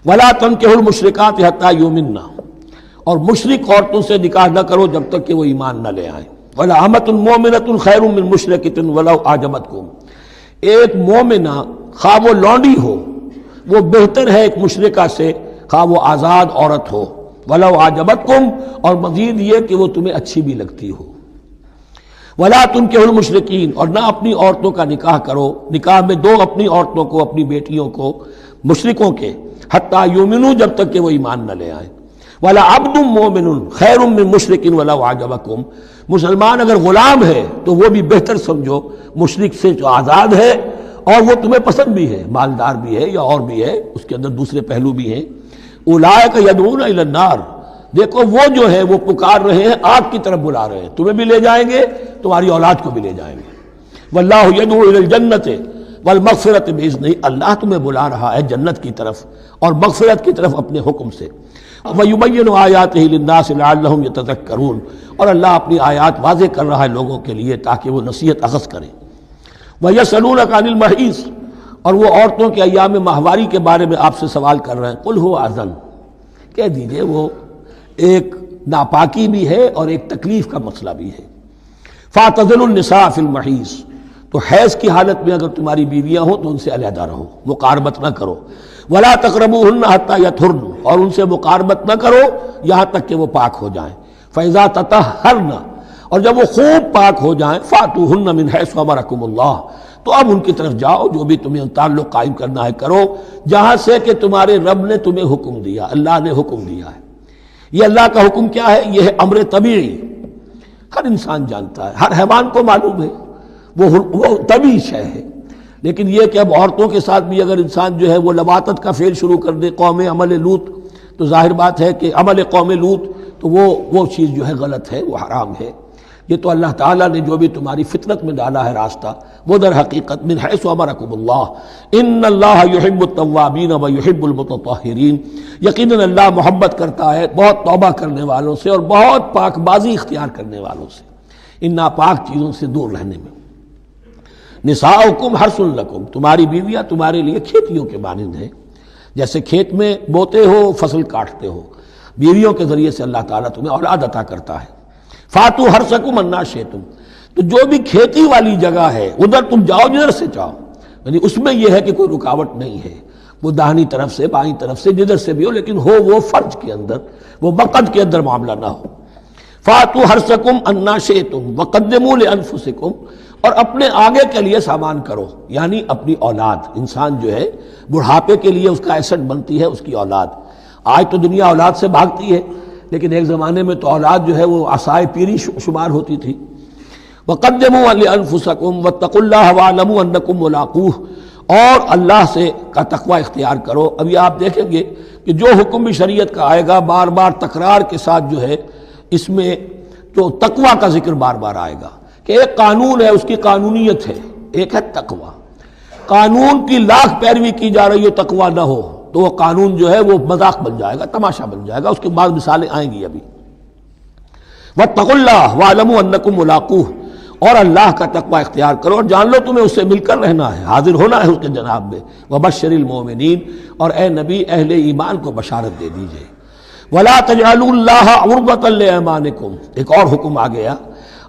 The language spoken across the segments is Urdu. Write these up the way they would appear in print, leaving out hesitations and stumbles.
ولا تنکحوا المشرکات حتی یؤمنن، اور مشرک عورتوں سے نکاح نہ کرو جب تک کہ وہ ایمان نہ لے آئیں۔ وَلَأَمَةٌ مُؤْمِنَةٌ خَيْرٌ مِّن مُشْرِكَةٍ وَلَوْ أَعْجَبَتْكُمْ، ایک مومنہ خواہ وہ لونڈی ہو وہ بہتر ہے ایک مشرکہ سے خواہ وہ آزاد عورت ہو، وَلَوْ أَعْجَبَتْكُمْ، اور مزید یہ کہ وہ تمہیں اچھی بھی لگتی ہو۔ وَلَا تُنكِحُوا الْمُشْرِكِينَ، اور نہ اپنی عورتوں کا نکاح کرو، نکاح میں دو اپنی عورتوں کو، اپنی بیٹیوں کو مشرکوں کے، حتیٰ یؤمنوا، جب تک کہ وہ ایمان نہ لے آئیں۔ وَلَعَبْدٌ مُّؤْمِنٌ خَيْرٌ مِّن مُشْرِكٍ وَلَوْ أَعْجَبَكُمْ، مسلمان اگر غلام ہے تو وہ بھی بہتر سمجھو مشرک سے جو آزاد ہے اور وہ تمہیں پسند بھی ہے، مالدار بھی ہے یا اور بھی ہے، اس کے اندر دوسرے پہلو بھی ہیں۔ اولئک یدعون الی النار، دیکھو وہ جو ہے وہ پکار رہے ہیں، آگ کی طرف بلا رہے ہیں، تمہیں بھی لے جائیں گے، تمہاری اولاد کو بھی لے جائیں گے۔ واللہ یدعو الی الجنۃ والمغفرۃ باذنہ، اللہ تمہیں بلا رہا ہے جنت کی طرف اور مغفرت کی طرف اپنے حکم سے۔ وَيُبَيِّنُ آیاتہ للناس لعلہم یتذکرون، اور اللہ اپنی آیات واضح کر رہا ہے لوگوں کے لیے تاکہ وہ نصیحت اخذ کریں۔ وَيَسْأَلُونَکَ عَنِ الْمَحِیض، اور وہ عورتوں کے ایام ماہواری کے بارے میں آپ سے سوال کر رہے ہیں۔ قُلْ هُوَ اذًا، کہہ دیجئے وہ ایک ناپاکی بھی ہے اور ایک تکلیف کا مسئلہ بھی ہے۔ فَاعْتَزِلُوا النِّسَاءَ فِي الْمَحِیض، تو حیض کی حالت میں اگر تمہاری بیویاں ہوں تو ان سے علیحدہ رہو، مقاربت نہ کرو۔ وَلَا تَقْرَبُوهُنَّ حَتَّى يَطْهُرْنَ، اور ان سے مقاربت نہ کرو یہاں تک کہ وہ پاک ہو جائیں۔ فَإِذَا تَطَهَّرْنَ، اور جب وہ خوب پاک ہو جائیں، فَأْتُوهُنَّ مِنْ حَيْثُ أَمَرَكُمُ اللَّهُ، تو اب ان کی طرف جاؤ، جو بھی تمہیں تعلق قائم کرنا ہے کرو، جہاں سے کہ تمہارے رب نے تمہیں حکم دیا، اللہ نے حکم دیا ہے۔ یہ اللہ کا حکم کیا ہے؟ یہ ہے امر طبیعی، ہر انسان جانتا ہے، ہر حیوان کو معلوم ہے، وہ طبیعی شے ہے۔ لیکن یہ کہ اب عورتوں کے ساتھ بھی اگر انسان جو ہے وہ لواطت کا فعل شروع کر دے، قوم عمل لوط، تو ظاہر بات ہے کہ عمل قوم لوط تو وہ چیز جو ہے غلط ہے، وہ حرام ہے۔ یہ تو اللہ تعالیٰ نے جو بھی تمہاری فطرت میں ڈالا ہے راستہ، وہ در حقیقت من حیث امرکم اللہ، ان اللہ یحب التوابین و یحب المتطہرین، یقیناً اللہ محبت کرتا ہے بہت توبہ کرنے والوں سے اور بہت پاک بازی اختیار کرنے والوں سے، ان ناپاک چیزوں سے دور رہنے میں۔ نساؤکم حرث لکم، تمہاری بیویاں تمہارے لیے کھیتیوں کے مانند ہیں، جیسے کھیت میں بوتے ہو، فصل کاٹتے ہو، بیویوں کے ذریعے سے اللہ تعالیٰ تمہیں اولاد عطا کرتا ہے۔ فاتو حرثکم انا شئتم، تو جو بھی کھیتی والی جگہ ہے ادھر تم جاؤ جدھر سے چاہو، یعنی اس میں یہ ہے کہ کوئی رکاوٹ نہیں ہے، وہ داہنی طرف سے بائیں طرف سے جدھر سے بھی ہو، لیکن ہو وہ فرج کے اندر، وہ مقد کے اندر معاملہ نہ ہو۔ فاتو حرثکم انا شئتم وقدموا لانفسکم، اور اپنے آگے کے لیے سامان کرو، یعنی اپنی اولاد۔ انسان جو ہے بڑھاپے کے لیے اس کا ایسٹ بنتی ہے اس کی اولاد۔ آج تو دنیا اولاد سے بھاگتی ہے، لیکن ایک زمانے میں تو اولاد جو ہے وہ عصائے پیری شمار ہوتی تھی۔ وَقَدِّمُوا لِأَنفُسَكُمْ وَاتَّقُوا اللَّهَ وَاعْلَمُوا أَنَّكُمْ مُلَاقُوهُ، اور اللہ سے کا تقوی اختیار کرو۔ ابھی آپ دیکھیں گے کہ جو حکم بھی شریعت کا آئے گا بار بار تکرار کے ساتھ جو ہے اس میں تو تقوی کا ذکر بار بار آئے گا، کہ ایک قانون ہے اس کی قانونیت ہے، ایک ہے تقوی۔ قانون کی لاکھ پیروی کی جا رہی ہو، تقوی نہ ہو تو وہ قانون جو ہے وہ مذاق بن جائے گا، تماشا بن جائے گا۔ اس کے بعد مثالیں آئیں گی ابھی۔ واتقوا اللہ واعلموا انکم ملاقوہ، اور اللہ کا تقوی اختیار کرو اور جان لو تمہیں اس سے مل کر رہنا ہے، حاضر ہونا ہے اس کے جناب میں۔ وبشر المؤمنین، اور اے نبی اہل ایمان کو بشارت دے دیجئے۔ ولا تجعلوا اللہ عرضۃ لایمانکم، ایک اور حکم آ گیا،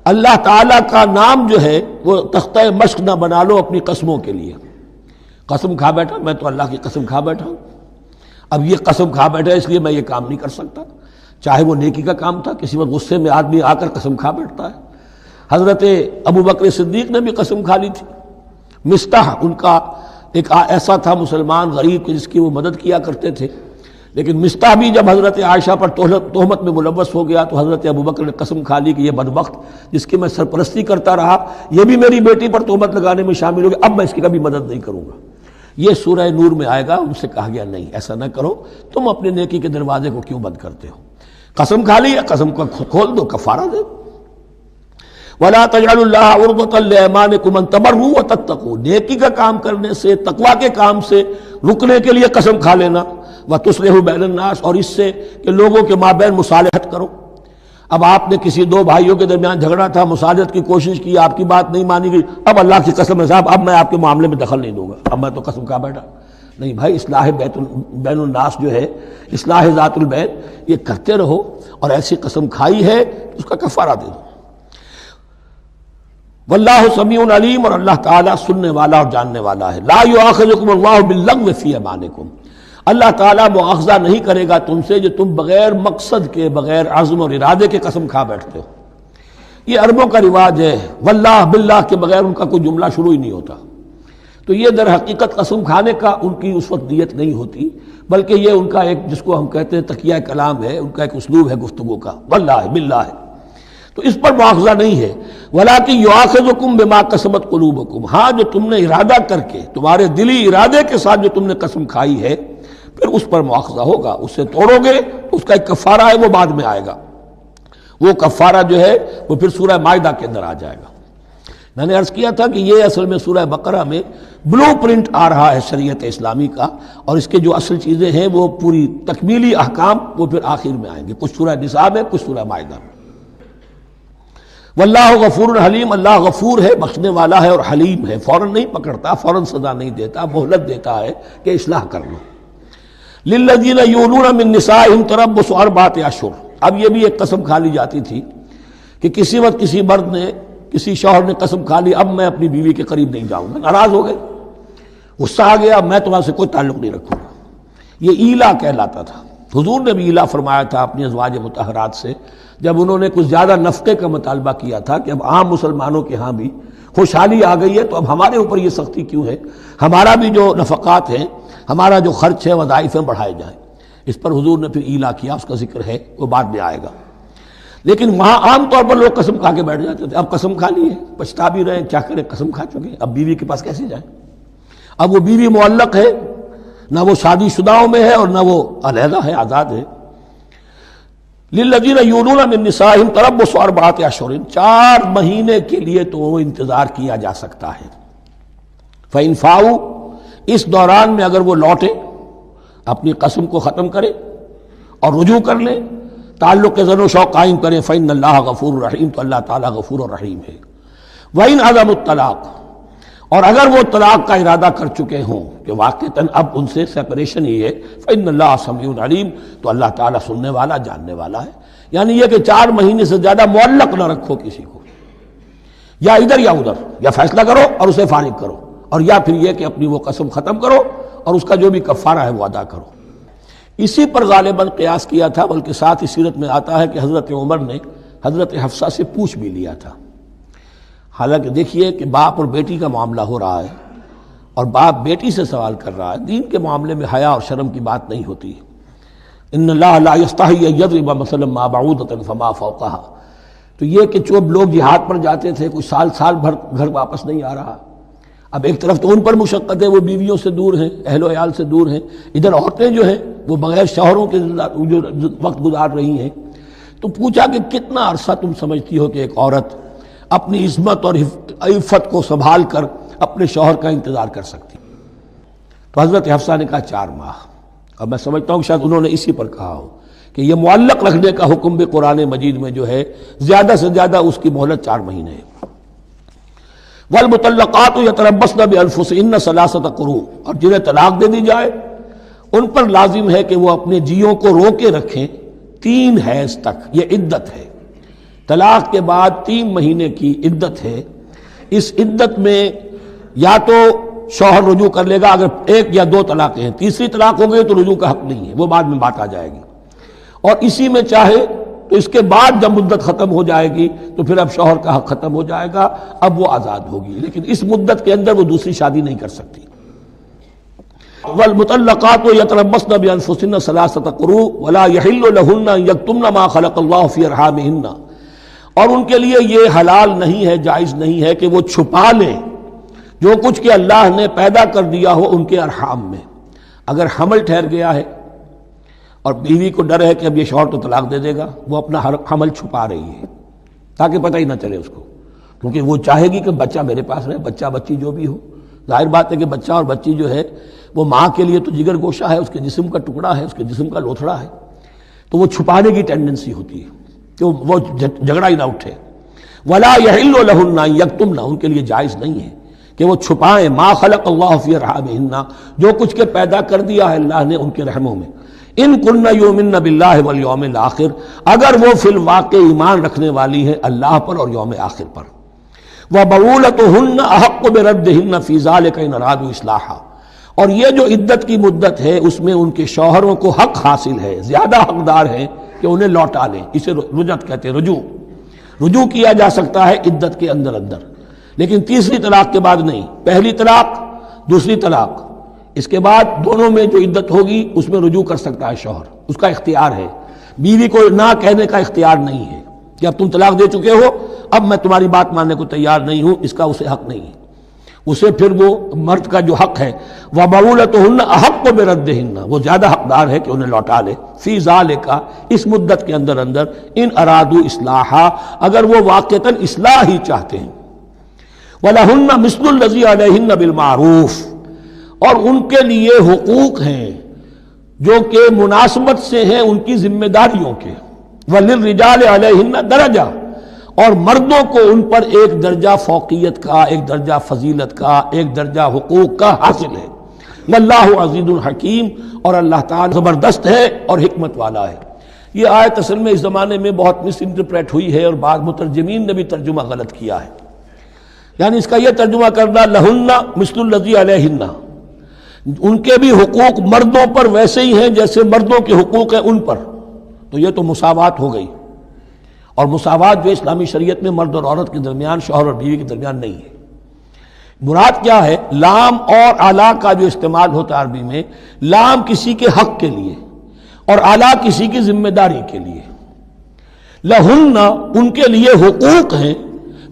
اللہ تعالیٰ کا نام جو ہے وہ تختہ مشق نہ بنا لو اپنی قسموں کے لیے۔ قسم کھا بیٹھا، میں تو اللہ کی قسم کھا بیٹھا ہوں، اب یہ قسم کھا بیٹھا اس لیے میں یہ کام نہیں کر سکتا، چاہے وہ نیکی کا کام تھا، کسی وقت غصے میں آدمی آ کر قسم کھا بیٹھتا ہے۔ حضرت ابو بکر صدیق نے بھی قسم کھا لی تھی۔ مستح ان کا ایک ایسا تھا مسلمان غریب کہ جس کی وہ مدد کیا کرتے تھے، لیکن مستح بھی جب حضرت عائشہ پر تہمت میں ملوث ہو گیا تو حضرت ابوبکر نے قسم کھا لی کہ یہ بدبخت جس کی میں سرپرستی کرتا رہا، یہ بھی میری بیٹی پر تہمت لگانے میں شامل ہو گیا، اب میں اس کی کبھی مدد نہیں کروں گا۔ یہ سورہ نور میں آئے گا، ان سے کہا گیا نہیں ایسا نہ کرو، تم اپنے نیکی کے دروازے کو کیوں بند کرتے ہو؟ قسم کھا لی، قسم کو کھول دو، کفارہ دے۔ وَلَا تَجْعَلُوا اللَّهَ عُرْضَةً لِأَيْمَانِكُمْ أَن تَبَرُّوا وَتَتَّقُوا، نیکی کا کام کرنے سے، تقوی کے کام سے رکنے کے لیے قسم کھا لینا۔ وَتُصْلِحُوا بَيْنَ النَّاسِ، اور اس سے کہ لوگوں کے مابین مصالحت کرو۔ اب آپ نے کسی دو بھائیوں کے درمیان جھگڑا تھا، مصالحت کی کوشش کی، آپ کی بات نہیں مانی گئی، اب اللہ کی قسم ہے صاحب اب میں آپ کے معاملے میں دخل نہیں دوں گا، اب میں تو قسم کھا بیٹھا، نہیں بھائی، اصلاح بین الناس جو ہے، اصلاح ذات البین، یہ کرتے رہو، اور ایسی قسم کھائی ہے اس کا کفارہ دے دو۔ واللہ سمیع علیم، اور اللہ تعالیٰ سننے والا اور جاننے والا ہے۔ لا یؤاخذکم اللہ باللغو فی ایمانکم، اللہ تعالیٰ مؤاخذہ نہیں کرے گا تم سے جو تم بغیر مقصد کے، بغیر عزم اور ارادے کے قسم کھا بیٹھتے ہو۔ یہ عربوں کا رواج ہے، واللہ باللہ کے بغیر ان کا کوئی جملہ شروع ہی نہیں ہوتا۔ تو یہ در حقیقت قسم کھانے کا ان کی اس وقت نیت نہیں ہوتی، بلکہ یہ ان کا ایک، جس کو ہم کہتے ہیں تقیہ کلام ہے، ان کا ایک اسلوب ہے گفتگو کا، واللہ باللہ ہے، تو اس پر مؤاخذہ نہیں ہے۔ وَلَٰكِن يُؤَاخِذُكُم بِمَا كَسَبَتْ قُلُوبُكُم، ہاں جو تم نے ارادہ کر کے، تمہارے دلی ارادے کے ساتھ جو تم نے قسم کھائی ہے، پھر اس پر مؤاخذہ ہوگا، اسے توڑو گے، اس کا ایک کفارہ ہے، وہ بعد میں آئے گا۔ وہ کفارہ جو ہے وہ پھر سورہ مائدہ کے اندر آ جائے گا۔ میں نے عرض کیا تھا کہ یہ اصل میں سورہ بقرہ میں بلو پرنٹ آ رہا ہے شریعت اسلامی کا، اور اس کے جو اصل چیزیں ہیں وہ پوری تکمیلی احکام وہ پھر آخر میں آئیں گے، کچھ سورہ نساء میں، کچھ سورہ مائدہ میں۔ واللہ غفور حلیم، اللہ غفور ہے، بخشنے والا ہے اور حلیم ہے، فوراً نہیں پکڑتا، فوراً سزا نہیں دیتا، مہلت دیتا ہے کہ اصلاح کر لو۔ للذین یولون من نسائہم تربص اربعۃ اشہر، اب یہ بھی ایک قسم کھا لی جاتی تھی کہ کسی وقت کسی مرد نے، کسی شوہر نے قسم کھا لی اب میں اپنی بیوی کے قریب نہیں جاؤں گا، ناراض ہو گئے، غصہ آ گیا، میں تمہارے سے کوئی تعلق نہیں رکھوں گا، یہ ایلا کہلاتا تھا۔ حضور نے بھی ایلا فرمایا تھا اپنی ازواج مطہرات سے، جب انہوں نے کچھ زیادہ نفقے کا مطالبہ کیا تھا کہ اب عام مسلمانوں کے ہاں بھی خوشحالی آ گئی ہے تو اب ہمارے اوپر یہ سختی کیوں ہے، ہمارا بھی جو نفقات ہیں، ہمارا جو خرچ ہے، وظائف ہیں، بڑھائے جائیں۔ اس پر حضور نے پھر ایلا کیا، اس کا ذکر ہے، وہ بعد میں آئے گا۔ لیکن وہاں عام طور پر لوگ قسم کھا کے بیٹھ جاتے تھے، اب قسم کھا لی ہے، پچھتا بھی رہے، کیا کریں، قسم کھا چکے، اب بیوی کے پاس کیسے جائیں؟ اب وہ بیوی معلق ہے، نہ وہ شادی شداؤں میں ہے اور نہ وہ علیحدہ ہے، آزاد ہے۔ للذین یولون من نسائہم تربص اربعۃ اشہر، 4 مہینے کے لیے تو وہ انتظار کیا جا سکتا ہے۔ فإن فاؤوا، اس دوران میں اگر وہ لوٹے، اپنی قسم کو ختم کرے اور رجوع کر لیں، تعلق کے زن و شوق قائم کریں، فإن اللہ غفور رحیم، تو اللہ تعالیٰ غفور اور رحیم ہے۔ وإن عزموا الطلاق، اور اگر وہ طلاق کا ارادہ کر چکے ہوں کہ واقعتاً اب ان سے سیپریشن ہی ہے، فإن اللہ سمیع علیم، تو اللہ تعالیٰ سننے والا، جاننے والا ہے۔ یعنی یہ کہ 4 مہینے سے زیادہ معلق نہ رکھو کسی کو، یا ادھر یا ادھر، یا فیصلہ کرو اور اسے فارغ کرو، اور یا پھر یہ کہ اپنی وہ قسم ختم کرو اور اس کا جو بھی کفارہ ہے وہ ادا کرو۔ اسی پر غالباً قیاس کیا تھا، بلکہ ساتھ ہی سیرت میں آتا ہے کہ حضرت عمر نے حضرت حفصہ سے پوچھ بھی لیا تھا۔ حالانکہ دیکھیے کہ باپ اور بیٹی کا معاملہ ہو رہا ہے، اور باپ بیٹی سے سوال کر رہا ہے، دین کے معاملے میں حیا اور شرم کی بات نہیں ہوتی۔ ان اللہ لا یستحی ان یضرب مثلا ما بعوضۃ فما فوقها، تو یہ کہ جو لوگ جہاد پر جاتے تھے، کچھ سال بھر گھر واپس نہیں آ رہا، اب ایک طرف تو ان پر مشقت ہے، وہ بیویوں سے دور ہیں، اہل و عیال سے دور ہیں، ادھر عورتیں جو ہیں وہ بغیر شوہروں کے جو وقت گزار رہی ہیں۔ تو پوچھا کہ کتنا عرصہ تم سمجھتی ہو کہ ایک عورت اپنی عصمت اور عفت کو سنبھال کر اپنے شوہر کا انتظار کر سکتی؟ تو حضرت حفصہ نے کہا 4 ماہ، اور میں سمجھتا ہوں کہ شاید انہوں نے اسی پر کہا ہو کہ یہ معلق رکھنے کا حکم بھی قرآن مجید میں جو ہے زیادہ سے زیادہ اس کی مہلت 4 مہینے ہے۔ والمطلقات یتربصن بانفسهن 3 قروء، اور جنہیں طلاق دے دی جائے ان پر لازم ہے کہ وہ اپنے جیوں کو روکے رکھیں 3 حیض تک، یہ عدت ہے۔ طلاق کے بعد 3 مہینے کی عدت ہے۔ اس عدت میں یا تو شوہر رجوع کر لے گا، اگر 1 یا 2 طلاقیں ہیں، تیسری طلاق ہو گئی تو رجوع کا حق نہیں ہے، وہ بعد میں بات آ جائے گی، اور اسی میں چاہے تو اس کے بعد جب مدت ختم ہو جائے گی تو پھر اب شوہر کا حق ختم ہو جائے گا، اب وہ آزاد ہوگی، لیکن اس مدت کے اندر وہ دوسری شادی نہیں کر سکتی۔ والمطلقات یتربصن بانفسهن 3 قروء ولا يحل لهن ان يكتمن ما خلق الله في ارحامهن، اور ان کے لیے یہ حلال نہیں ہے، جائز نہیں ہے کہ وہ چھپا لیں جو کچھ کہ اللہ نے پیدا کر دیا ہو ان کے ارحام میں۔ اگر حمل ٹھہر گیا ہے اور بیوی کو ڈر ہے کہ اب یہ شوہر تو طلاق دے دے گا، وہ اپنا حمل چھپا رہی ہے تاکہ پتہ ہی نہ چلے اس کو، کیونکہ وہ چاہے گی کہ بچہ میرے پاس رہے، بچہ بچی جو بھی ہو۔ ظاہر بات ہے کہ بچہ اور بچی جو ہے وہ ماں کے لیے تو جگر گوشہ ہے، اس کے جسم کا ٹکڑا ہے، اس کے جسم کا لوتھڑا ہے، تو وہ چھپانے کی ٹینڈنسی ہوتی ہے کہ وہ جھگڑا ہی نہ اٹھے۔ ولا یحل لهن ان یکتمن، ان کے لیے جائز نہیں ہے کہ وہ چھپائیں ما خلق اللہ فی ارحامہن، جو کچھ کے پیدا کر دیا ہے اللہ نے ان کے رحموں میں، ان کن یؤمن باللہ والیوم الآخر، اگر وہ فی الواقع ایمان رکھنے والی ہیں اللہ پر اور یوم آخر پر، وبعولتہن احق بردہن فی ذلک ان ارادوا اصلاحا، اور یہ جو عدت کی مدت ہے اس میں ان کے شوہروں کو حق حاصل ہے، زیادہ حقدار ہیں کہ انہیں لوٹا لیں، اسے رجعت کہتے ہیں، رجوع کیا جا سکتا ہے عدت کے اندر لیکن تیسری طلاق کے بعد نہیں، پہلی طلاق دوسری طلاق، اس کے بعد دونوں میں جو عدت ہوگی اس میں رجوع کر سکتا ہے شوہر، اس کا اختیار ہے، بیوی کو نہ کہنے کا اختیار نہیں ہے کہ اب تم طلاق دے چکے ہو، اب میں تمہاری بات ماننے کو تیار نہیں ہوں، اس کا اسے حق نہیں ہے، اسے پھر وہ مرد کا جو حق ہے وَبَعُولَتُهُنَّ أَحَقُّ بِرَدِّهِنَّ، وہ زیادہ حقدار ہے کہ انہیں لوٹا لے، فی ذالک، اس مدت کے اندر ان ارادوا اصلاحا، اگر وہ واقعتاً اصلاح ہی چاہتے ہیں، وَلَهُنَّ مِثْلُ الَّذِي عَلَيْهِنَّ بِالْمَعْرُوفِ، اور ان کے لیے حقوق ہیں جو کہ مناسبت سے ہیں ان کی ذمہ داریوں کے، وَلِلرِّجَالِ عَلَيْهِنَّ دَرَجَةٌ، اور مردوں کو ان پر ایک درجہ فوقیت کا، ایک درجہ فضیلت کا، ایک درجہ حقوق کا حاصل ہے، واللہ عزیز الحکیم، اور اللہ تعالیٰ زبردست ہے اور حکمت والا ہے۔ یہ آیت اصل میں اس زمانے میں بہت مس انٹرپریٹ ہوئی ہے اور بعض مترجمین نے بھی ترجمہ غلط کیا ہے، یعنی اس کا یہ ترجمہ کرنا لہن مثل الذی علیہن، ان کے بھی حقوق مردوں پر ویسے ہی ہیں جیسے مردوں کے حقوق ہیں ان پر، تو یہ تو مساوات ہو گئی، اور مساوات جو اسلامی شریعت میں مرد اور عورت کے درمیان، شوہر اور بیوی کے درمیان نہیں ہے۔ مراد کیا ہے؟ لام اور اعلیٰ کا جو استعمال ہوتا ہے عربی میں، لام کسی کے حق کے لیے اور اعلیٰ کسی کی ذمہ داری کے لیے، لہن ان کے لیے حقوق ہیں،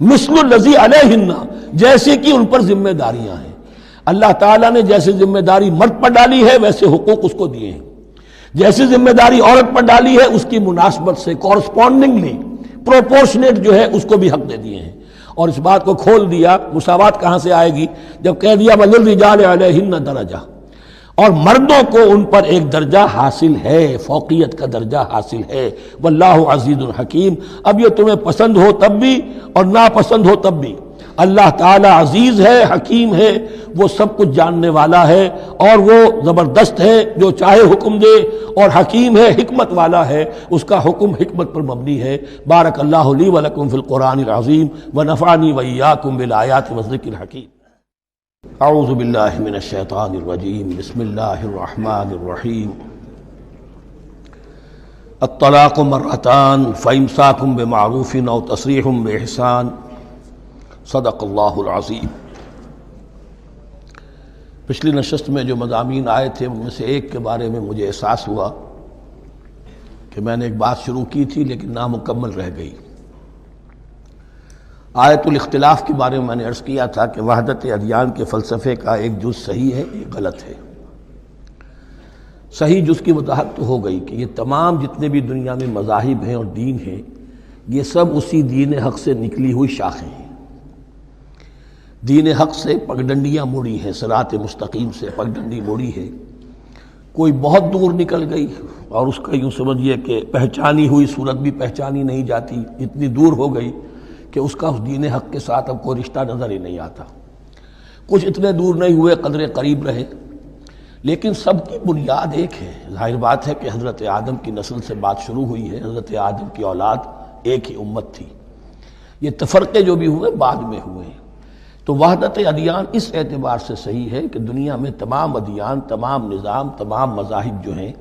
مثل الذی علیہن جیسے کہ ان پر ذمہ داریاں ہیں، اللہ تعالیٰ نے جیسے ذمہ داری مرد پر ڈالی ہے ویسے حقوق اس کو دیے ہیں، جیسی ذمہ داری عورت پر ڈالی ہے اس کی مناسبت سے کورسپونڈنگلی پروپورشنیٹ جو ہے اس کو بھی حق دے دیے ہیں، اور اس بات کو کھول دیا مساوات کہاں سے آئے گی جب کہہ دیا وَلِلرِّجَالِ عَلَيْهِنَّ دَرَجَةٌ، اور مردوں کو ان پر ایک درجہ حاصل ہے، فوقیت کا درجہ حاصل ہے، واللہ عزیز الحکیم، اب یہ تمہیں پسند ہو تب بھی اور ناپسند ہو تب بھی اللہ تعالی عزیز ہے، حکیم ہے، وہ سب کچھ جاننے والا ہے اور وہ زبردست ہے، جو چاہے حکم دے، اور حکیم ہے، حکمت والا ہے، اس کا حکم حکمت پر مبنی ہے۔ بارک اللہ لی ولکم فی القرآن العظیم ونفعنی وإیاکم بالآیات والذکر الحکیم۔ اعوذ باللہ من الشیطان الرجیم، بسم اللہ الرحمن الرحیم۔ الطلاق مرتان فامساک بمعروف او تسریح بإحسان، صدق اللہ العظیم۔ پچھلی نشست میں جو مضامین آئے تھے ان میں سے ایک کے بارے میں مجھے احساس ہوا کہ میں نے ایک بات شروع کی تھی لیکن نامکمل رہ گئی۔ آیت الاختلاف کے بارے میں نے عرض کیا تھا کہ وحدت ادیان کے فلسفے کا ایک جز صحیح ہے، ایک غلط ہے۔ صحیح جز کی وضاحت تو ہو گئی کہ یہ تمام جتنے بھی دنیا میں مذاہب ہیں اور دین ہیں یہ سب اسی دین حق سے نکلی ہوئی شاخیں ہیں۔ دین حق سے پگڈنڈیاں مڑی ہیں، صراط مستقیم سے پگڈنڈی مڑی ہے، کوئی بہت دور نکل گئی اور اس کا یوں سمجھیے کہ پہچانی ہوئی صورت بھی پہچانی نہیں جاتی، اتنی دور ہو گئی کہ اس کا اس دین حق کے ساتھ اب کوئی رشتہ نظر ہی نہیں آتا۔ کچھ اتنے دور نہیں ہوئے، قدرے قریب رہے، لیکن سب کی بنیاد ایک ہے۔ ظاہر بات ہے کہ حضرت آدم کی نسل سے بات شروع ہوئی ہے، حضرت آدم کی اولاد ایک ہی امت تھی، یہ تفرقے جو بھی ہوئے بعد میں ہوئے ہیں۔ تو وحدت ادیان اس اعتبار سے صحیح ہے کہ دنیا میں تمام ادیان، تمام نظام، تمام مذاہب جو ہیں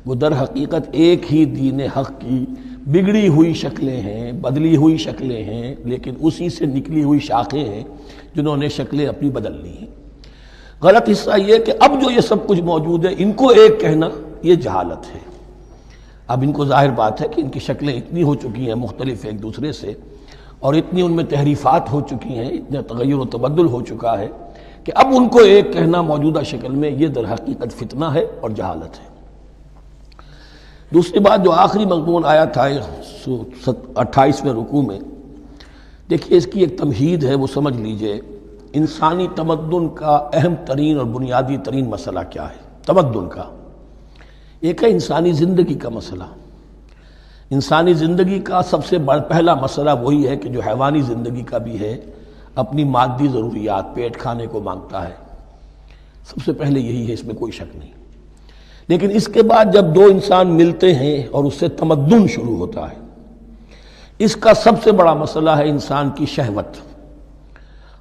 وہ در حقیقت ایک ہی دین حق کی بگڑی ہوئی شکلیں ہیں، بدلی ہوئی شکلیں ہیں، لیکن اسی سے نکلی ہوئی شاخیں ہیں جنہوں نے شکلیں اپنی بدل لی ہیں۔ غلط حصہ یہ کہ اب جو یہ سب کچھ موجود ہے ان کو ایک کہنا یہ جہالت ہے۔ اب ان کو ظاہر بات ہے کہ ان کی شکلیں اتنی ہو چکی ہیں مختلف ایک دوسرے سے، اور اتنی ان میں تحریفات ہو چکی ہیں، اتنا تغیر و تبدل ہو چکا ہے کہ اب ان کو ایک کہنا موجودہ شکل میں یہ در حقیقت فتنہ ہے اور جہالت ہے۔ دوسری بات جو آخری مضمون آیا تھا 28ویں رکوع میں، دیکھیے اس کی ایک تمہید ہے، وہ سمجھ لیجئے انسانی تمدن کا اہم ترین اور بنیادی ترین مسئلہ کیا ہے۔ تمدن کا ایک ہے انسانی زندگی کا مسئلہ۔ انسانی زندگی کا سب سے بڑا پہلا مسئلہ وہی ہے کہ جو حیوانی زندگی کا بھی ہے، اپنی مادی ضروریات، پیٹ کھانے کو مانگتا ہے، سب سے پہلے یہی ہے، اس میں کوئی شک نہیں۔ لیکن اس کے بعد جب دو انسان ملتے ہیں اور اس سے تمدن شروع ہوتا ہے، اس کا سب سے بڑا مسئلہ ہے انسان کی شہوت۔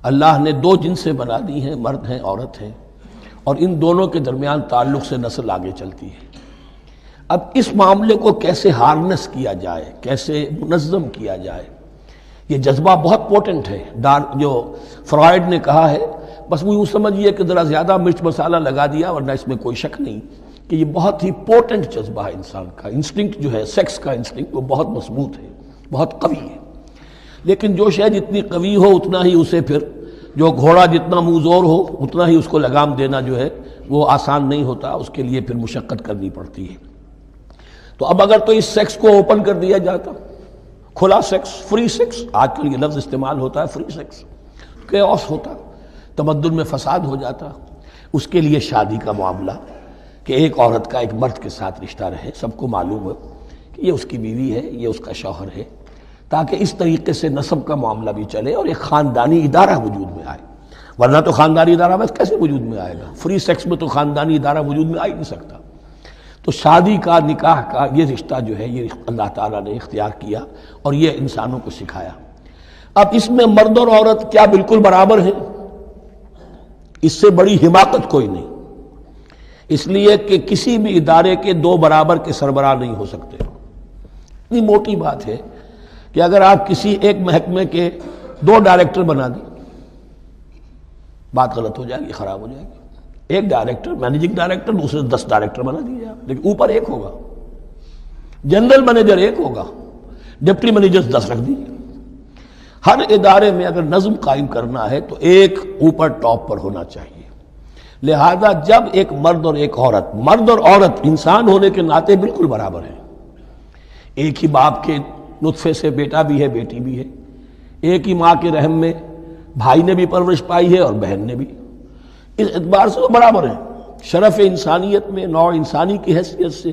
اللہ نے دو جنسیں بنا دی ہیں، مرد ہیں، عورت ہیں، اور ان دونوں کے درمیان تعلق سے نسل آگے چلتی ہے۔ اب اس معاملے کو کیسے ہارنس کیا جائے، کیسے منظم کیا جائے، یہ جذبہ بہت پوٹنٹ ہے۔ جو فرائڈ نے کہا ہے، بس وہ یوں سمجھیے کہ ذرا زیادہ مرچ مسالہ لگا دیا، ورنہ اس میں کوئی شک نہیں کہ یہ بہت ہی پوٹنٹ جذبہ ہے انسان کا۔ انسٹنکٹ جو ہے، سیکس کا انسٹنکٹ، وہ بہت مضبوط ہے، بہت قوی ہے۔ لیکن جو شے جتنی قوی ہو اتنا ہی اسے پھر، جو گھوڑا جتنا منہ زور ہو اتنا ہی اس کو لگام دینا جو ہے وہ آسان نہیں ہوتا، اس کے لیے پھر مشقت کرنی پڑتی ہے۔ تو اب اگر تو اس سیکس کو اوپن کر دیا جاتا، کھلا سیکس، فری سیکس، آج کل یہ لفظ استعمال ہوتا ہے، فری سیکس، کیوس ہوتا، تمدن میں فساد ہو جاتا۔ اس کے لیے شادی کا معاملہ، کہ ایک عورت کا ایک مرد کے ساتھ رشتہ رہے، سب کو معلوم ہو کہ یہ اس کی بیوی ہے، یہ اس کا شوہر ہے، تاکہ اس طریقے سے نسب کا معاملہ بھی چلے اور ایک خاندانی ادارہ وجود میں آئے۔ ورنہ تو خاندانی ادارہ بس کیسے وجود میں آئے گا؟ فری سیکس میں تو خاندانی ادارہ وجود میں آ ہی نہیں سکتا۔ تو شادی کا، نکاح کا یہ رشتہ جو ہے، یہ اللہ تعالیٰ نے اختیار کیا اور یہ انسانوں کو سکھایا۔ اب اس میں مرد اور عورت کیا بالکل برابر ہیں؟ اس سے بڑی حماقت کوئی نہیں، اس لیے کہ کسی بھی ادارے کے دو برابر کے سربراہ نہیں ہو سکتے۔ اتنی موٹی بات ہے کہ اگر آپ کسی ایک محکمے کے دو ڈائریکٹر بنا دیں، بات غلط ہو جائے گی، خراب ہو جائے گی۔ ایک ڈائریکٹر، مینیجنگ ڈائریکٹر، دوسرے 10 ڈائریکٹر بنا دیجیے آپ، لیکن اوپر ایک ہوگا، جنرل مینیجر ایک ہوگا، ڈپٹی مینیجر 10 رکھ دیجیے۔ ہر ادارے میں اگر نظم قائم کرنا ہے تو ایک اوپر ٹاپ پر ہونا چاہیے۔ لہذا جب ایک مرد اور ایک عورت، مرد اور عورت انسان ہونے کے ناطے بالکل برابر ہیں، ایک ہی باپ کے نطفے سے بیٹا بھی ہے، بیٹی بھی ہے، ایک ہی ماں کے رحم میں بھائی نے بھی پرورش پائی ہے اور بہن نے بھی، اس اعتبار سے وہ برابر ہیں۔ شرف انسانیت میں، نوع انسانی کی حیثیت سے،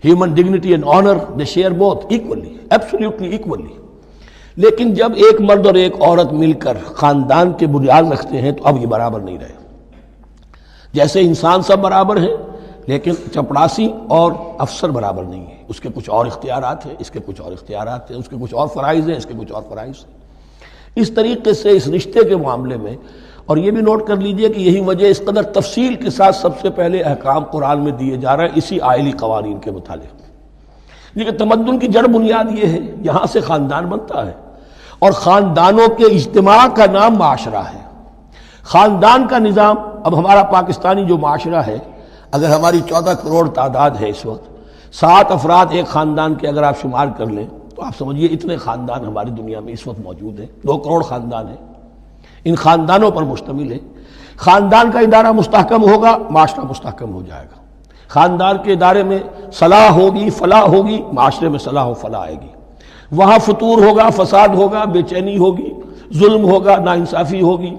human dignity and honour, they share both equally, absolutely equally. لیکن جب ایک مرد اور ایک عورت مل کر خاندان کے بنیاد رکھتے ہیں تو اب یہ برابر نہیں رہے۔ جیسے انسان سب برابر ہیں، لیکن چپڑاسی اور افسر برابر نہیں ہے، اس کے کچھ اور اختیارات ہیں، اس کے کچھ اور اختیارات ہیں، اس کے کچھ اور فرائض ہیں، اس کے کچھ اور فرائض ہیں۔ اس طریقے سے اس رشتے کے معاملے میں، اور یہ بھی نوٹ کر لیجئے کہ یہی وجہ اس قدر تفصیل کے ساتھ سب سے پہلے احکام قرآن میں دیے جا رہے ہیں اسی آئلی قوانین کے متعلق۔ لیکن تمدن کی جڑ بنیاد یہ ہے، یہاں سے خاندان بنتا ہے، اور خاندانوں کے اجتماع کا نام معاشرہ ہے۔ خاندان کا نظام، اب ہمارا پاکستانی جو معاشرہ ہے، اگر ہماری 14 کروڑ تعداد ہے اس وقت، 7 افراد ایک خاندان کے اگر آپ شمار کر لیں تو آپ سمجھیے اتنے خاندان ہماری دنیا میں اس وقت موجود ہیں، 2 کروڑ خاندان ہیں، ان خاندانوں پر مشتمل ہے۔ خاندان کا ادارہ مستحکم ہوگا، معاشرہ مستحکم ہو جائے گا۔ خاندان کے ادارے میں صلاح ہوگی، فلاح ہوگی، معاشرے میں صلاح و فلاح آئے گی۔ وہاں فتور ہوگا، فساد ہوگا، بے چینی ہوگی، ظلم ہوگا، ناانصافی ہوگی،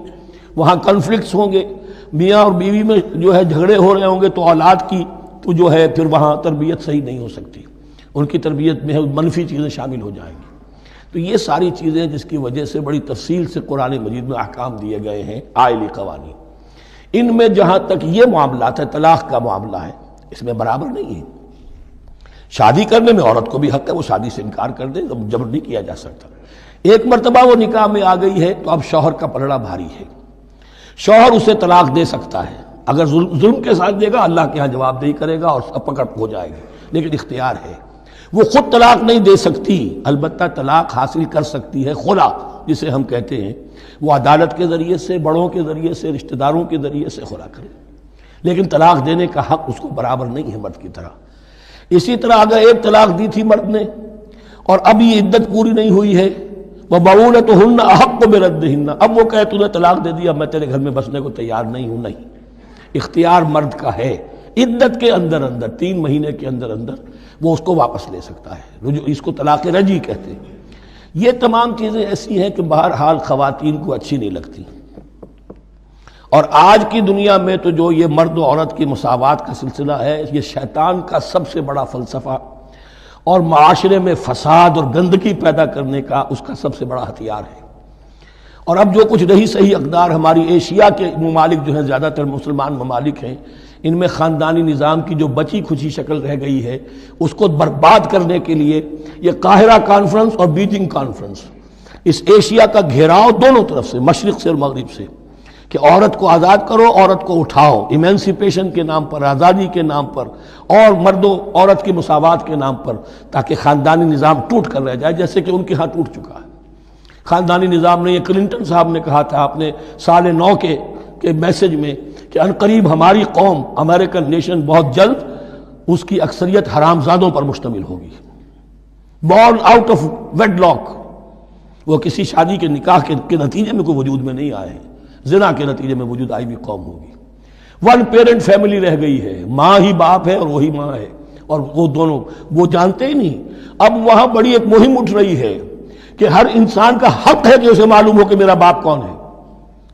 وہاں کنفلکٹس ہوں گے، میاں اور بیوی میں جو ہے جھگڑے ہو رہے ہوں گے تو اولاد کی تو جو ہے پھر وہاں تربیت صحیح نہیں ہو سکتی، ان کی تربیت میں منفی چیزیں شامل ہو جائیں گی۔ تو یہ ساری چیزیں جس کی وجہ سے بڑی تفصیل سے قرآن مجید میں احکام دیے گئے ہیں، آئلی قوانین، ان میں جہاں تک یہ معاملات ہے، طلاق کا معاملہ ہے، اس میں برابر نہیں ہے۔ شادی کرنے میں عورت کو بھی حق ہے، وہ شادی سے انکار کر دے، جبر نہیں کیا جا سکتا۔ ایک مرتبہ وہ نکاح میں آ گئی ہے تو اب شوہر کا پلڑا بھاری ہے، شوہر اسے طلاق دے سکتا ہے، اگر ظلم کے ساتھ دے گا اللہ کے ہاں جواب دہی کرے گا اور پکڑ ہو جائے گی، لیکن اختیار ہے۔ وہ خود طلاق نہیں دے سکتی، البتہ طلاق حاصل کر سکتی ہے، خلا جسے ہم کہتے ہیں، وہ عدالت کے ذریعے سے، بڑوں کے ذریعے سے، رشتہ داروں کے ذریعے سے خلا کرے، لیکن طلاق دینے کا حق اس کو برابر نہیں ہے مرد کی طرح۔ اسی طرح اگر ایک طلاق دی تھی مرد نے اور اب یہ عدت پوری نہیں ہوئی ہے، وَبَعُولَتُهُنَّ أَحَقُّ بِرَدِّهِنَّ، اب وہ کہے تو نے طلاق دے دیا، میں تیرے گھر میں بسنے کو تیار نہیں ہوں، نہیں، اختیار مرد کا ہے، عدت کے اندر 3 مہینے کے اندر وہ اس کو واپس لے سکتا ہے، اس کو طلاق رجعی کہتے ہیں۔ یہ تمام چیزیں ایسی ہیں کہ بہرحال خواتین کو اچھی نہیں لگتی، اور آج کی دنیا میں تو جو یہ مرد و عورت کی مساوات کا سلسلہ ہے، یہ شیطان کا سب سے بڑا فلسفہ اور معاشرے میں فساد اور گندگی پیدا کرنے کا اس کا سب سے بڑا ہتھیار ہے۔ اور اب جو کچھ رہی صحیح اقدار ہماری ایشیا کے ممالک جو ہیں، زیادہ تر مسلمان ممالک ہیں، ان میں خاندانی نظام کی جو بچی کھچی شکل رہ گئی ہے اس کو برباد کرنے کے لیے یہ قاہرہ کانفرنس اور بیجنگ کانفرنس، اس ایشیا کا گھیراؤ دونوں طرف سے، مشرق سے اور مغرب سے، کہ عورت کو آزاد کرو، عورت کو اٹھاؤ، ایمینسیپیشن کے نام پر، آزادی کے نام پر، اور مرد و عورت کی مساوات کے نام پر، تاکہ خاندانی نظام ٹوٹ کر رہ جائے، جیسے کہ ان کے ہاں ٹوٹ چکا ہے خاندانی نظام نے۔ یہ کلنٹن صاحب نے کہا تھا اپنے سال 9 کے میسج میں کہ عنقریب ہماری قوم، امریکن نیشن، بہت جلد اس کی اکثریت حرامزادوں پر مشتمل ہوگی، born out of wedlock, وہ کسی شادی کے نکاح کے نتیجے میں کوئی وجود میں نہیں آئے ہیں، زنا کے نتیجے میں وجود آئی بھی قوم ہوگی۔ ون پیرنٹ فیملی رہ گئی ہے، ماں ہی باپ ہے اور وہی ماں ہے، اور وہ دونوں وہ جانتے ہی نہیں۔ اب وہاں بڑی ایک مہم اٹھ رہی ہے کہ ہر انسان کا حق ہے کہ اسے معلوم ہو کہ میرا باپ کون ہے۔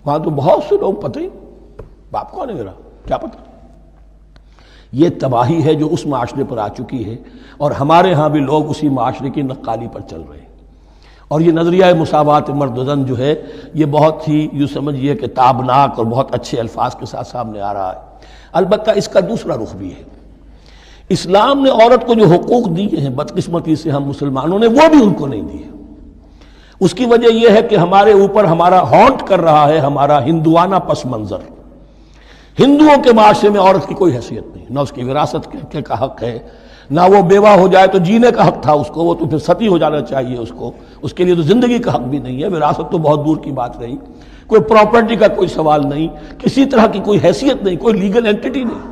وہاں تو بہت سے لوگ پتہ ہی باپ کون ہے میرا، کیا پتہ۔ یہ تباہی ہے جو اس معاشرے پر آ چکی ہے، اور ہمارے ہاں بھی لوگ اسی معاشرے کی نقالی پر چل رہے ہیں۔ اور یہ نظریہ مساوات مرد و زن جو ہے یہ بہت ہی یوں سمجھیے کہ تابناک اور بہت اچھے الفاظ کے ساتھ سامنے آ رہا ہے۔ البتہ اس کا دوسرا رخ بھی ہے، اسلام نے عورت کو جو حقوق دیے ہیں بدقسمتی سے ہم مسلمانوں نے وہ بھی ان کو نہیں دیے۔ اس کی وجہ یہ ہے کہ ہمارے اوپر ہمارا ہانٹ کر رہا ہے ہمارا ہندوانہ پس منظر۔ ہندوؤں کے معاشرے میں عورت کی کوئی حیثیت نہیں، نہ اس کی وراثت کا حق ہے، نہ وہ بیوہ ہو جائے تو جینے کا حق تھا اس کو، وہ تو پھر ستی ہو جانا چاہیے اس کو، اس کے لیے تو زندگی کا حق بھی نہیں ہے، وراثت تو بہت دور کی بات رہی، کوئی پراپرٹی کا کوئی سوال نہیں، کسی طرح کی کوئی حیثیت نہیں، کوئی لیگل اینٹیٹی نہیں۔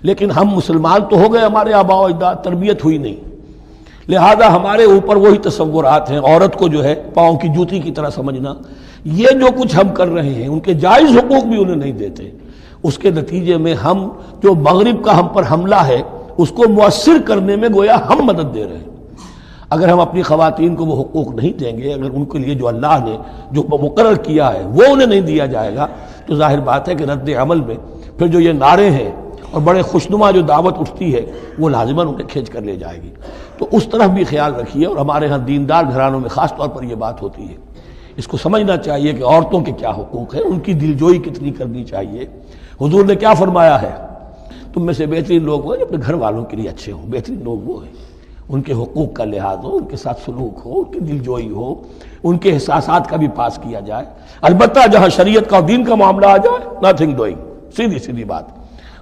لیکن ہم مسلمان تو ہو گئے، ہمارے آباء و اجداد، تربیت ہوئی نہیں، لہذا ہمارے اوپر وہی تصورات ہیں، عورت کو جو ہے پاؤں کی جوتی کی طرح سمجھنا۔ یہ جو کچھ ہم کر رہے ہیں ان کے جائز حقوق بھی انہیں نہیں دیتے، اس کے نتیجے میں ہم جو مغرب کا ہم پر حملہ ہے اس کو مؤثر کرنے میں گویا ہم مدد دے رہے ہیں۔ اگر ہم اپنی خواتین کو وہ حقوق نہیں دیں گے، اگر ان کے لیے جو اللہ نے جو مقرر کیا ہے وہ انہیں نہیں دیا جائے گا، تو ظاہر بات ہے کہ رد عمل میں پھر جو یہ نعرے ہیں اور بڑے خوشنما جو دعوت اٹھتی ہے وہ لازماً انہیں کھینچ کر لے جائے گی۔ تو اس طرف بھی خیال رکھیے، اور ہمارے ہاں دیندار گھرانوں میں خاص طور پر یہ بات ہوتی ہے، اس کو سمجھنا چاہیے کہ عورتوں کے کیا حقوق ہیں، ان کی دلجوئی کتنی کرنی چاہیے۔ حضور نے کیا فرمایا ہے؟ تم میں سے بہترین لوگ وہ جو اپنے گھر والوں کے لیے اچھے ہوں، بہترین لوگ وہ ہیں ان کے حقوق کا لحاظ ہو، ان کے ساتھ سلوک ہو، ان کی دلجوئی ہو، ان کے احساسات کا بھی پاس کیا جائے۔ البتہ جہاں شریعت کا اور دین کا معاملہ آ جائے، نتھنگ ڈوئنگ، سیدھی سیدھی بات،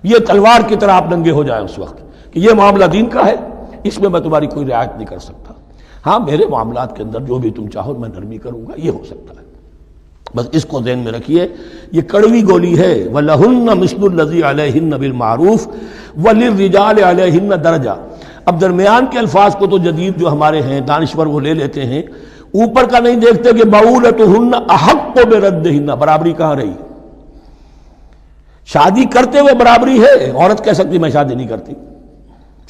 یہ تلوار کی طرح آپ ننگے ہو جائیں اس وقت کہ یہ معاملہ دین کا ہے، اس میں میں تمہاری کوئی رعایت نہیں کر سکتا، ہاں میرے معاملات کے اندر جو بھی تم چاہو میں نرمی کروں گا، یہ ہو سکتا ہے۔ بس اس کو ذہن میں رکھیے، یہ کڑوی گولی ہے۔ وَلَهُنَّ مِثْلُ الَّذِي عَلَيْهِنَّ بِالْمَعْرُوفِ وَلِلرِّجَالِ عَلَيْهِنَّ دَرَجَةٌ۔ اب درمیان کے الفاظ کو تو جدید جو ہمارے ہیں دانشور وہ لے لیتے ہیں، اوپر کا نہیں دیکھتے کہ بَعُولَتُهُنَّ أَحَقُّ بِرَدِّهِنَّ، برابری کہاں رہی؟ شادی کرتے ہوئے برابری ہے، عورت کہہ سکتی میں شادی نہیں کرتی،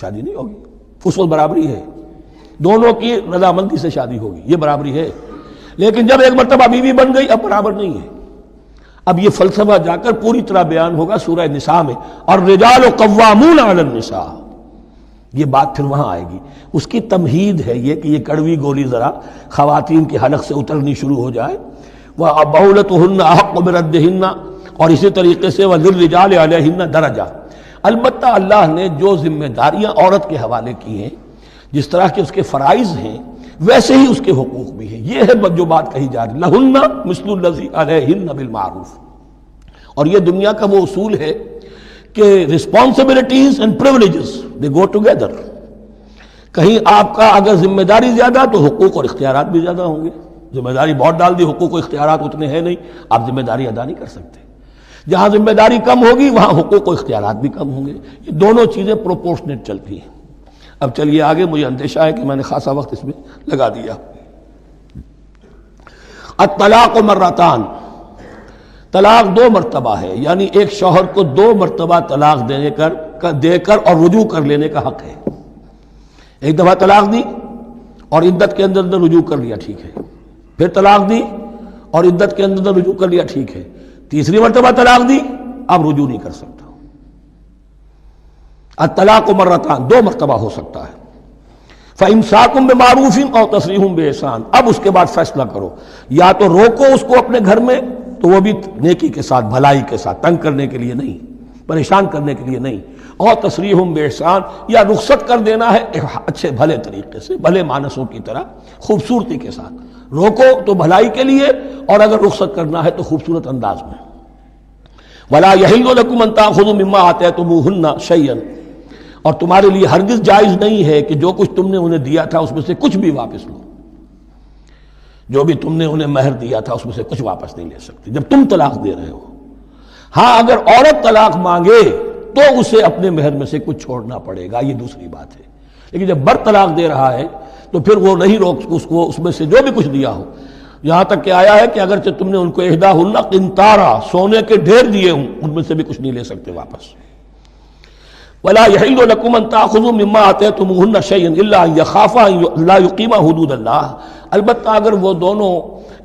شادی نہیں ہوگی، اس وقت برابری ہے، دونوں کی رضامندی سے شادی ہوگی، یہ برابری ہے۔ لیکن جب ایک مرتبہ بیوی بن گئی اب برابر نہیں ہے۔ اب یہ فلسفہ جا کر پوری طرح بیان ہوگا سورہ نساء میں، اور الرجال قوامون علی النساء، یہ بات پھر وہاں آئے گی۔ اس کی تمہید ہے یہ کہ یہ کڑوی گولی ذرا خواتین کے حلق سے اترنی شروع ہو جائے۔ وَبَعُولَتُهُنَّ أَحَقُّ بِرَدِّهِنَّ، اور اسی طریقے سے وَلِلرِّجَالِ عَلَيْهِنَّ دَرَجَةٌ۔ البتہ اللہ نے جو ذمہ داریاں عورت کے حوالے کی ہیں، جس طرح کے اس کے فرائض ہیں ویسے ہی اس کے حقوق بھی ہیں، یہ ہے جو بات کہی جا رہی، لَهُنَّ مِثْلُ الَّذِي عَلَيْهِنَّ بِالْمَعْرُوفِ۔ اور یہ دنیا کا وہ اصول ہے کہ responsibilities and privileges they go together۔ کہیں آپ کا اگر ذمہ داری زیادہ تو حقوق اور اختیارات بھی زیادہ ہوں گے، ذمہ داری بہت ڈال دی، حقوق و اختیارات اتنے ہیں نہیں، آپ ذمہ داری ادا نہیں کر سکتے۔ جہاں ذمہ داری کم ہوگی وہاں حقوق و اختیارات بھی کم ہوں گے، یہ دونوں چیزیں پروپورشنیٹ چلتی ہیں۔ اب چلیے آگے، مجھے اندیشہ ہے کہ میں نے خاصا وقت اس میں لگا دیا۔ الطلاق مرتان، طلاق 2 مرتبہ ہے، یعنی ایک شوہر کو 2 مرتبہ طلاق دے کر اور رجوع کر لینے کا حق ہے۔ ایک دفعہ طلاق دی اور عدت کے اندر رجوع کر لیا، ٹھیک ہے، پھر طلاق دی اور عدت کے اندر رجوع کر لیا، ٹھیک ہے، تیسری مرتبہ طلاق دی، اب رجوع نہیں کر سکتا۔ الطلاق مرتان، 2 مرتبہ ہو سکتا ہے۔ فَإِمْسَاكٌ بِمَعْرُوفٍ أَوْ تَسْرِيحٌ بِإِحْسَان، اب اس کے بعد فیصلہ کرو، یا تو روکو اس کو اپنے گھر میں تو وہ بھی نیکی کے ساتھ، بھلائی کے ساتھ، تنگ کرنے کے لیے نہیں، پریشان کرنے کے لیے نہیں، اور تسریح بِإِحْسان، یا رخصت کر دینا ہے اچھے بھلے طریقے سے، بھلے مانسوں کی طرح خوبصورتی کے ساتھ، روکو تو بھلائی کے لیے، اور اگر رخصت کرنا ہے تو خوبصورت انداز میں۔ وَلَا يَحِلُّ لَكُمْ أَن تَأْخُذُوا مِمَّا آتَيْتُمُوهُنَّ شَيْئًا، اور تمہارے لیے ہرگز جائز نہیں ہے کہ جو کچھ تم نے انہیں دیا تھا اس میں سے کچھ بھی واپس لو، جو بھی تم نے انہیں مہر دیا تھا اس میں سے کچھ واپس نہیں لے سکتی جب تم طلاق دے رہے ہو۔ ہاں اگر عورت طلاق مانگے تو اسے اپنے مہر میں سے کچھ چھوڑنا پڑے گا، یہ دوسری بات ہے، لیکن جب بر طلاق دے رہا ہے تو پھر وہ نہیں روک اس کو اس میں سے جو بھی کچھ دیا ہو، یہاں تک کہ آیا ہے کہ اگرچہ تم نے ان کو احداہن قنطارا، سونے کے ڈھیر دیے ہوں، ان میں سے بھی کچھ نہیں لے سکتے واپس۔ وَلَا يَحِلُّ لَكُمْ أَن تَأْخُذُوا مِمَّا آتَيْتُمُوهُنَّ شَيْئًا إِلَّا أَن يَخَافَا أَن لَا يُقِيمَا حُدُودَ اللَّهِ، البتہ اگر وہ دونوں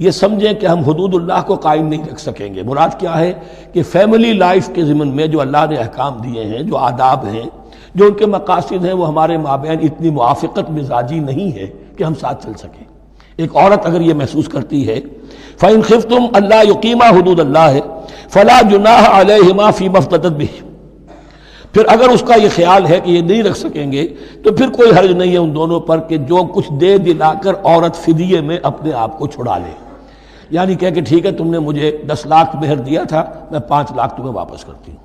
یہ سمجھیں کہ ہم حدود اللہ کو قائم نہیں رکھ سکیں گے۔ مراد کیا ہے کہ فیملی لائف کے ضمن میں جو اللہ نے احکام دیے ہیں، جو آداب ہیں، جو ان کے مقاصد ہیں، وہ ہمارے مابین اتنی موافقت مزاجی نہیں ہے کہ ہم ساتھ چل سکیں۔ ایک عورت اگر یہ محسوس کرتی ہے فَإِنْ خِفْتُمْ أَلَّا يُقِيمَا حُدُودَ اللَّهِ فَلَا جُنَاحَ عَلَيْهِمَا فِي مَا افْتَدَتْ بِهِ، پھر اگر اس کا یہ خیال ہے کہ یہ نہیں رکھ سکیں گے تو پھر کوئی حرج نہیں ہے ان دونوں پر کہ جو کچھ دے دلا کر عورت فدیے میں اپنے آپ کو چھڑا لے، یعنی کہہ کہ ٹھیک ہے تم نے مجھے 10 لاکھ مہر دیا تھا، میں 5 لاکھ تمہیں واپس کرتی ہوں،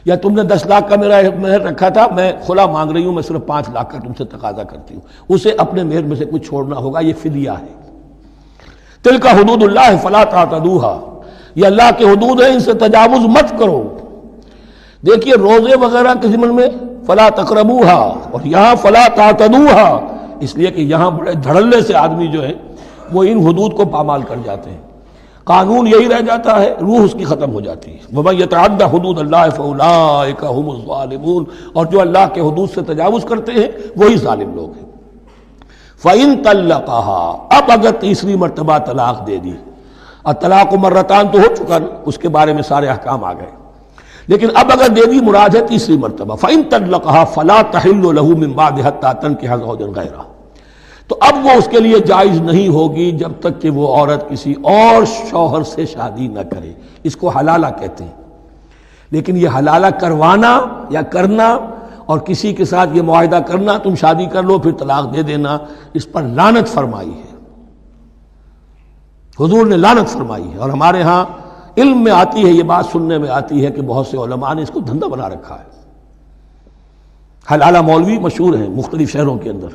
یا تم نے 10 لاکھ کا میرا مہر رکھا تھا، میں کھلا مانگ رہی ہوں، میں صرف 5 لاکھ کا تم سے تقاضا کرتی ہوں، اسے اپنے مہر میں سے کچھ چھوڑنا ہوگا، یہ فدیہ ہے۔ تلک حدود اللہ فلا تعتدوها، یہ اللہ کے حدود ہیں، ان سے تجاوز مت کرو۔ دیکھیے روزے وغیرہ کے ضمن میں فلا تقربوها، اور یہاں فلا تعتدوها، اس لیے کہ یہاں بڑے دھڑلے سے آدمی جو ہے وہ ان حدود کو پامال کر جاتے ہیں، قانون یہی رہ جاتا ہے، روح اس کی ختم ہو جاتی ہے۔ وَمَن يَتَعَدَّ حُدُودَ اللَّهِ فَأُولَٰئِكَ هُمُ الظَّالِمُونَ، اور جو اللہ کے حدود سے تجاوز کرتے ہیں وہی ظالم لوگ ہیں۔ فَإِن طَلَّقَهَا، اب اگر تیسری مرتبہ طلاق دے دی، الطلاق مرتان تو ہو چکا نا، اس کے بارے میں سارے احکام آ گئے، لیکن اب اگر دے دی مراد ہے تیسری مرتبہ، فَإِن طَلَّقَهَا فَلَا تَحِلُّ لَهُ مِن بَعْدِ حَتَّىٰ تَنكِحَ زَوْجًا غَيْرَهُ، تو اب وہ اس کے لیے جائز نہیں ہوگی جب تک کہ وہ عورت کسی اور شوہر سے شادی نہ کرے۔ اس کو حلالہ کہتے ہیں، لیکن یہ حلالہ کروانا یا کرنا اور کسی کے ساتھ یہ معاہدہ کرنا تم شادی کر لو پھر طلاق دے دینا، اس پر لعنت فرمائی ہے، حضور نے لعنت فرمائی ہے۔ اور ہمارے ہاں علم میں آتی ہے، یہ بات سننے میں آتی ہے کہ بہت سے علماء نے اس کو دھندا بنا رکھا ہے۔ حلالہ مولوی مشہور ہیں مختلف شہروں کے اندر۔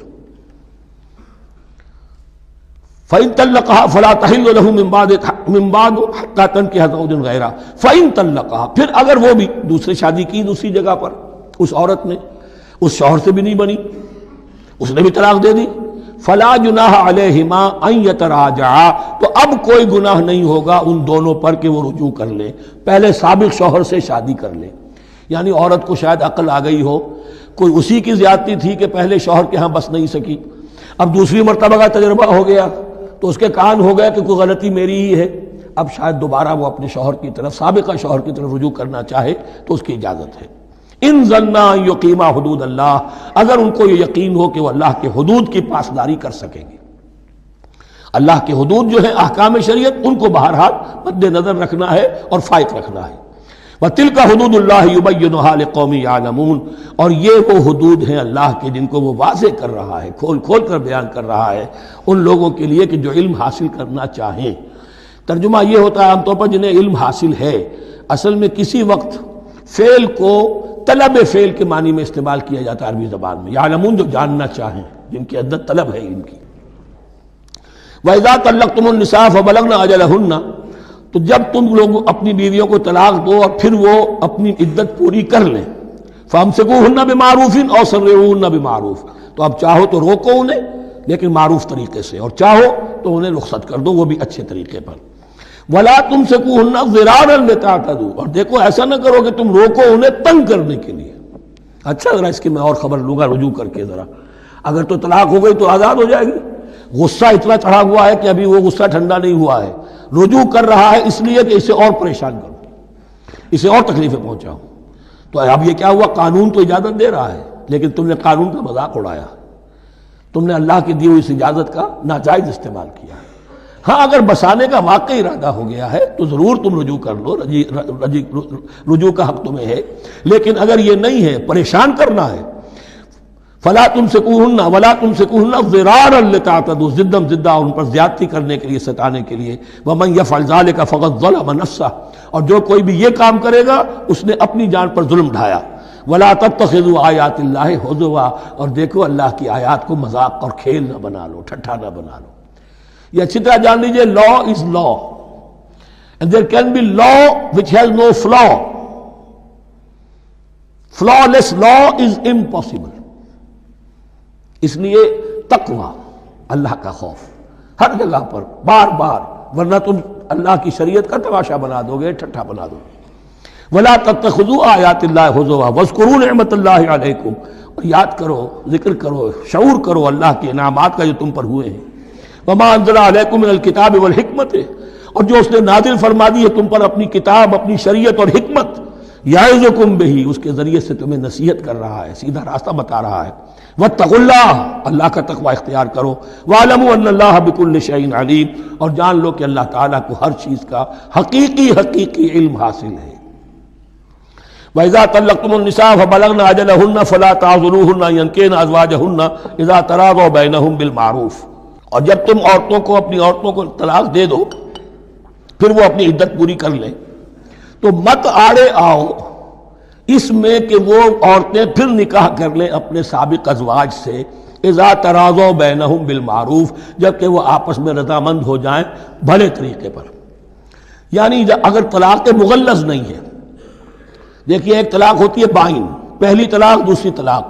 فَإِن طَلَّقَهَا فَلَا تَحِلُّ لَهُ مِن بَعْدُ حَتَّىٰ تَنكِحَ زَوْجًا غَيْرَهُ فَإِن طَلَّقَهَا، پھر اگر وہ بھی دوسری شادی کی دوسری جگہ پر، اس عورت نے اس شوہر سے بھی نہیں بنی، اس نے بھی طلاق دے دی، فَلَا جُنَاحَ عَلَيْهِمَا أَن يَتَرَاجَعَا، تو اب کوئی گناہ نہیں ہوگا ان دونوں پر کہ وہ رجوع کر لیں، پہلے سابق شوہر سے شادی کر لیں۔ یعنی عورت کو شاید عقل آ گئی ہو، کوئی اسی کی زیادتی تھی کہ پہلے شوہر کے ہاں بس نہیں سکی، اب دوسری مرتبہ کا تجربہ ہو گیا تو اس کے کان ہو گیا کہ کوئی غلطی میری ہی ہے، اب شاید دوبارہ وہ اپنے شوہر کی طرف، سابقہ شوہر کی طرف رجوع کرنا چاہے تو اس کی اجازت ہے۔ ان ظنا یقیما حدود اللہ، اگر ان کو یہ یقین ہو کہ وہ اللہ کے حدود کی پاسداری کر سکیں گے۔ اللہ کے حدود جو ہیں احکام شریعت، ان کو بہرحال مد نظر رکھنا ہے اور فائق رکھنا ہے۔ وَتِلْكَ حُدُودُ اللَّهِ يُبَيِّنُهَا لِقَوْمٍ يَعْلَمُونَ، اور یہ وہ حدود ہیں اللہ کے جن کو وہ واضح کر رہا ہے، کھول کھول کر بیان کر رہا ہے ان لوگوں کے لیے کہ جو علم حاصل کرنا چاہیں۔ ترجمہ یہ ہوتا ہے عام طور پر جنہیں علم حاصل ہے، اصل میں کسی وقت فعل کو طلب فعل کے معنی میں استعمال کیا جاتا ہے عربی زبان میں، یعلمون جو جاننا چاہیں، جن کی عدت طلب ہے علم کی۔ وَإِذَا طَلَّقْتُمُ النِّسَاءَ فَبَلَغْنَ أَجَلَهُنَّ، تو جب تم لوگ اپنی بیویوں کو طلاق دو اور پھر وہ اپنی عدت پوری کر لیں، فَأَمْسِكُوهُنَّ بِمَعْرُوفٍ أَوْ سَرِّحُوهُنَّ بِمَعْرُوفٍ، تو اب چاہو تو روکو انہیں لیکن معروف طریقے سے، اور چاہو تو انہیں رخصت کر دو وہ بھی اچھے طریقے پر۔ وَلَا تُمْسِكُوهُنَّ ضِرَارًا لِتَعْتَدُوا، اور دیکھو ایسا نہ کرو کہ تم روکو انہیں تنگ کرنے کے لیے۔ اچھا ذرا اس کی میں اور خبر لوں گا رجوع کر کے، ذرا اگر تو طلاق ہو گئی تو آزاد ہو جائے گی، غصہ اتنا چڑھا ہوا ہے کہ ابھی وہ غصہ ٹھنڈا نہیں ہوا ہے، رجوع کر رہا ہے اس لیے کہ اسے اور پریشان کروں، اسے اور تکلیفیں پہنچاؤں۔ تو اب یہ کیا ہوا، قانون تو اجازت دے رہا ہے لیکن تم نے قانون کا مذاق اڑایا، تم نے اللہ کی دی ہوئی اس اجازت کا ناجائز استعمال کیا ہے۔ ہاں اگر بسانے کا واقعی ارادہ ہو گیا ہے تو ضرور تم رجوع کر لو، رجوع کا حق تمہیں ہے، لیکن اگر یہ نہیں ہے، پریشان کرنا ہے، فلا تمسکوہن ولا تمسکوہن ضرارا لتعتدوا، ضدم ضدہ ان پر زیادتی کرنے کے لیے، ستانے کے لیے، ومن یفعل ذلک فقد ظلم نفسہ، اور جو کوئی بھی یہ کام کرے گا اس نے اپنی جان پر ظلم ڈھایا۔ ولا تتخذوا آیات اللہ ہزوا، اور دیکھو اللہ کی آیات کو مذاق اور کھیل نہ بنا لو، ٹھٹھا نہ بنا لو۔ یہ اچھی طرح جان لیجئے، لا از لا and there can be law which has no flaw. Flawless law is impossible. اس لیے تقوی، اللہ کا خوف ہر جگہ پر بار بار، ورنہ تم اللہ کی شریعت کا تماشا بنا دو گے، ٹھٹھا بنا دو گے۔ ولا تتخذوا آیات اللہ ہزوا واذکروا نعمت اللہ علیکم، اور یاد کرو، ذکر کرو، شعور کرو اللہ کے انعامات کا جو تم پر ہوئے ہیں۔ وما انزل علیکم من الکتاب والحکمت، اور جو اس نے نازل فرما دی ہے تم پر اپنی کتاب، اپنی شریعت اور حکمت، یعظکم بہ، اس کے ذریعے سے تمہیں نصیحت کر رہا ہے، سیدھا راستہ بتا رہا ہے۔ واتقوا اللہ، اللہ کا تقوی اختیار کرو۔ واعلموا ان اللہ بکل شیء علیم، اور جان لو کہ اللہ تعالیٰ کو ہر چیز کا حقیقی علم حاصل ہے۔ وَإِذَا طَلَّقْتُمُ النِّسَاءَ فَبَلَغْنَ أَجَلَهُنَّ فَلَا تَعْضُلُوهُنَّ أَن يَنكِحْنَ أَزْوَاجَهُنَّ إِذَا تَرَاضَوْا بَيْنَهُم بِالْمَعْرُوفِ، اور جب تم عورتوں کو، اپنی عورتوں کو طلاق دے دو، پھر وہ اپنی عدت پوری کر لیں، تو مت آڑے آؤ اس میں کہ وہ عورتیں پھر نکاح کر لیں اپنے سابق ازواج سے، اذا تراضوا بینہم بالمعروف، جبکہ وہ آپس میں رضامند ہو جائیں بھلے طریقے پر۔ یعنی اگر طلاق مغلظ نہیں ہے، دیکھیے ایک طلاق ہوتی ہے بائن، پہلی طلاق، دوسری طلاق،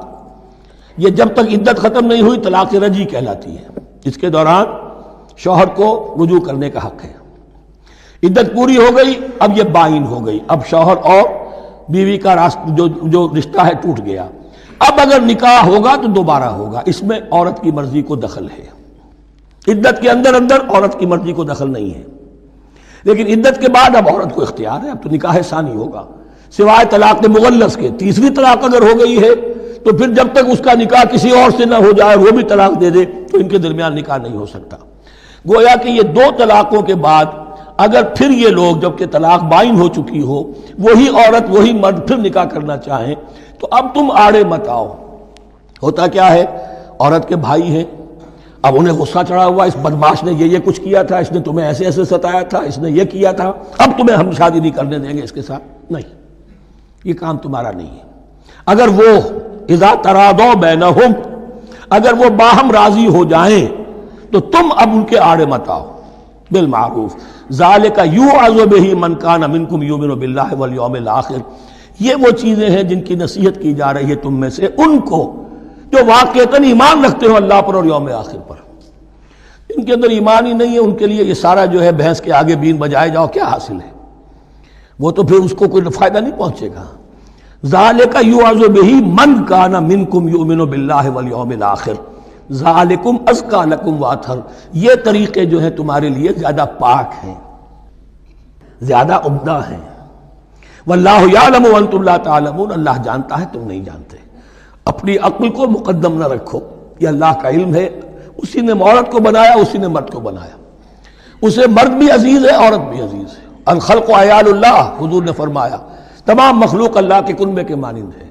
یہ جب تک عدت ختم نہیں ہوئی طلاق رجعی کہلاتی ہے، اس کے دوران شوہر کو رجوع کرنے کا حق ہے۔ عدت پوری ہو گئی، اب یہ بائن ہو گئی، اب شوہر اور بیوی کا جو رشتہ ہے ٹوٹ گیا۔ اب اگر نکاح ہوگا تو دوبارہ ہوگا، اس میں عورت کی مرضی کو دخل ہے۔ عدت کے اندر عورت کی مرضی کو دخل نہیں ہے، لیکن عدت کے بعد اب عورت کو اختیار ہے، اب تو نکاح ثانی ہوگا، سوائے طلاق مغلظ کے۔ تیسری طلاق اگر ہو گئی ہے تو پھر جب تک اس کا نکاح کسی اور سے نہ ہو جائے، وہ بھی طلاق دے دے، تو ان کے درمیان نکاح نہیں ہو سکتا۔ گویا کہ یہ دو طلاقوں کے بعد اگر پھر یہ لوگ، جبکہ طلاق بائن ہو چکی ہو، وہی عورت وہی مرد پھر نکاح کرنا چاہیں، تو اب تم آڑے مت آؤ۔ ہوتا کیا ہے، عورت کے بھائی ہیں، اب انہیں غصہ چڑھا ہوا، اس بدماش نے یہ کچھ کیا تھا، اس نے تمہیں ایسے ایسے ستایا تھا، اس نے یہ کیا تھا، اب تمہیں ہم شادی نہیں کرنے دیں گے اس کے ساتھ۔ نہیں، یہ کام تمہارا نہیں ہے۔ اگر وہ اذا تراضوا بینہم، اگر وہ باہم راضی ہو جائیں تو تم اب ان کے آڑے مت آؤ، بالمعروف۔ ذالک یوعظ بہ من کان منکم یؤمن باللہ والیوم الآخر، یہ وہ چیزیں ہیں جن کی نصیحت کی جا رہی ہے تم میں سے ان کو جو واقعتاً ایمان رکھتے ہو اللہ پر اور یوم آخر پر۔ ان کے اندر ایمان ہی نہیں ہے، ان کے لیے یہ سارا جو ہے بھینس کے آگے بین بجائے جاؤ کیا حاصل ہے، وہ تو پھر اس کو کوئی فائدہ نہیں پہنچے گا۔ ذالک یوعظ بہ من کان منکم یؤمن باللہ والیوم الآخر ذالکم ازکیٰ لکم واطہر، یہ طریقے جو ہیں تمہارے لیے زیادہ پاک ہیں، زیادہ عمدہ ہیں۔ واللہ یعلم وانتم لا تعلمون، اللہ جانتا ہے تم نہیں جانتے۔ اپنی عقل کو مقدم نہ رکھو، یہ اللہ کا علم ہے، اسی نے عورت کو بنایا، اسی نے مرد کو بنایا، اسے مرد بھی عزیز ہے، عورت بھی عزیز ہے۔ الخلق عیال اللہ، حضور نے فرمایا تمام مخلوق اللہ کے کنبے کے مانند ہے۔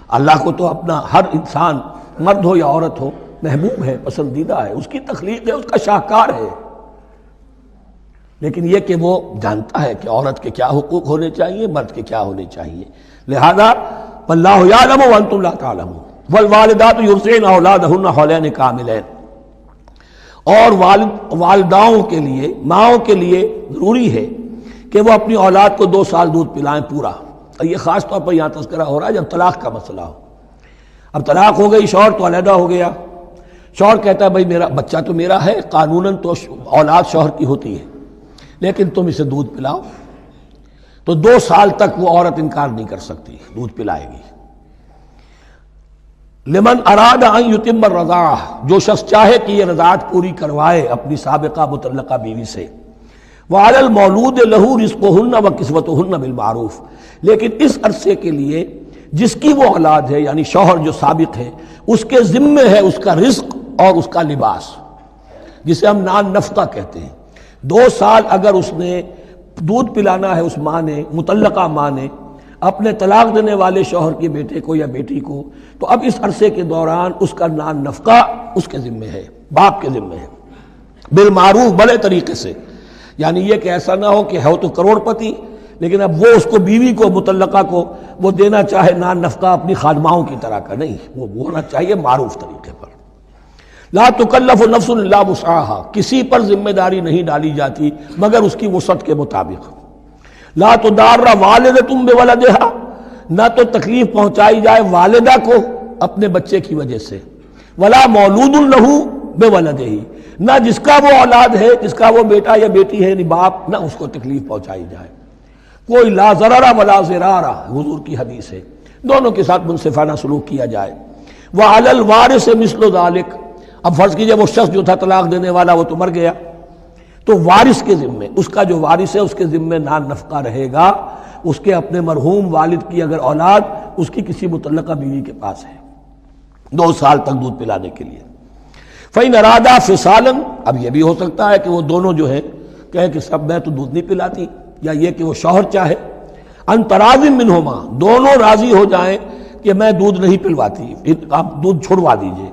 اللہ کو تو اپنا ہر انسان، مرد ہو یا عورت ہو، محبوب ہے، پسندیدہ ہے، اس کی تخلیق ہے، اس کا شاہکار ہے، لیکن یہ کہ وہ جانتا ہے کہ عورت کے کیا حقوق ہونے چاہیے، مرد کے کیا ہونے چاہیے۔ لہذا واللہ یعلم وانتم لا تعلمون والوالدات یرضعن اولادہن حولین کاملین، اور والداؤں کے لیے، ماؤں کے لیے ضروری ہے کہ وہ اپنی اولاد کو 2 سال دودھ پلائیں پورا۔ اور یہ خاص طور پر یہاں تذکرہ ہو رہا ہے جب طلاق کا مسئلہ ہو۔ اب طلاق ہو گئی، شوہر تو علیحدہ ہو گیا، شوہر کہتا ہے بھائی میرا بچہ تو میرا ہے، قانوناً تو اولاد شوہر کی ہوتی ہے، لیکن تم اسے دودھ پلاؤ، تو 2 سال تک وہ عورت انکار نہیں کر سکتی، دودھ پلائے گی۔ لمن اراد ان یتم الرضاعہ، جو شخص چاہے کہ یہ رضاعت پوری کروائے اپنی سابقہ مطلقہ بیوی سے۔ وعلی المولود لہ رزقہن وکسوتہن بالمعروف، لیکن اس عرصے کے لیے جس کی وہ اولاد ہے، یعنی شوہر جو سابق ہے، اس کے ذمے ہے اس کا رزق اور اس کا لباس، جسے ہم نان نفقہ کہتے ہیں۔ 2 سال اگر اس نے دودھ پلانا ہے اس ماں نے، مطلقہ ماں نے، اپنے طلاق دینے والے شوہر کے بیٹے کو یا بیٹی کو، تو اب اس عرصے کے دوران اس کا نان نفقہ اس کے ذمہ ہے، باپ کے ذمہ ہے، بالمعروف، بڑے طریقے سے۔ یعنی یہ کہ ایسا نہ ہو کہ ہے تو کروڑ پتی لیکن اب وہ اس کو، بیوی کو، مطلقہ کو وہ دینا چاہے نان نفقہ اپنی خادماؤں کی طرح کا، نہیں، وہ ہونا چاہیے معروف طریقے پر۔ لا تکلف نفس الا وسعها، کسی پر ذمہ داری نہیں ڈالی جاتی مگر اس کی وسعت کے مطابق۔ لا تضار والدۃ بولدہا، نہ تو تکلیف پہنچائی جائے والدہ کو اپنے بچے کی وجہ سے، ولا مولود لہ بولدہ، نہ جس کا وہ اولاد ہے، جس کا وہ بیٹا یا بیٹی ہے یعنی باپ، نہ اس کو تکلیف پہنچائی جائے۔ کوئی لا ضرر ولا ضرار، حضور کی حدیث ہے، دونوں کے ساتھ منصفانہ سلوک کیا جائے۔ وعلی الوارث مثل ذلک، اب فرض کیجئے وہ شخص جو تھا طلاق دینے والا وہ تو مر گیا، تو وارث کے ذمے، اس کا جو وارث ہے اس کے ذمے نان نفقہ رہے گا، اس کے اپنے مرحوم والد کی اگر اولاد اس کی کسی مطلقہ بیوی کے پاس ہے 2 سال تک دودھ پلانے کے لیے۔ فَإِنْ أَرَادَا فِصَالًا، اب یہ بھی ہو سکتا ہے کہ وہ دونوں جو ہیں کہیں کہ سب میں تو دودھ نہیں پلاتی، یا یہ کہ وہ شوہر چاہے ان تراض منہما، دونوں راضی ہو جائیں کہ میں دودھ نہیں پلواتی، آپ دودھ چھڑوا دیجئے،